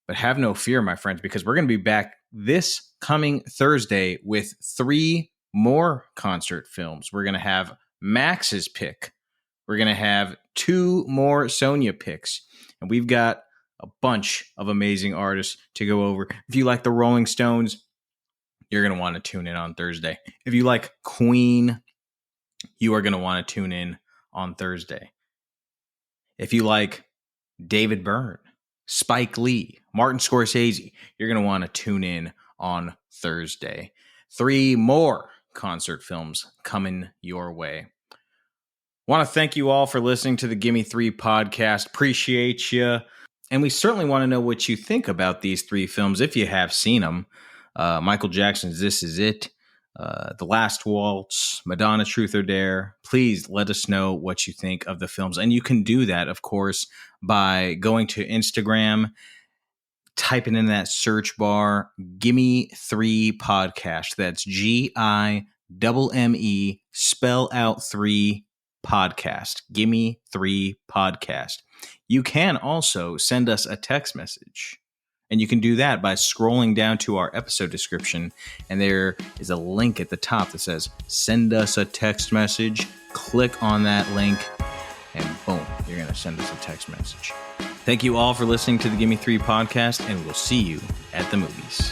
But have no fear, my friends, because we're going to be back this coming Thursday with 3 more concert films. We're going to have Max's pick. We're going to have 2 more Sonja picks. And we've got a bunch of amazing artists to go over. If you like the Rolling Stones, you're going to want to tune in on Thursday. If you like Queen, you are going to want to tune in on Thursday. If you like David Byrne, Spike Lee, Martin Scorsese, you're going to want to tune in on Thursday. 3 more concert films coming your way. Want to thank you all for listening to the Gimme Three podcast. Appreciate you. And we certainly want to know what you think about these 3 films, if you have seen them. Michael Jackson's This Is It, The Last Waltz, Madonna, Truth or Dare. Please let us know what you think of the films. And you can do that, of course, by going to Instagram, typing in that search bar, Gimme Three podcast. That's GIMME, spell out 3 podcast. Gimme Three podcast. You can also send us a text message. And you can do that by scrolling down to our episode description. And there is a link at the top that says, send us a text message. Click on that link and boom, you're going to send us a text message. Thank you all for listening to the Gimme Three podcast, and we'll see you at the movies.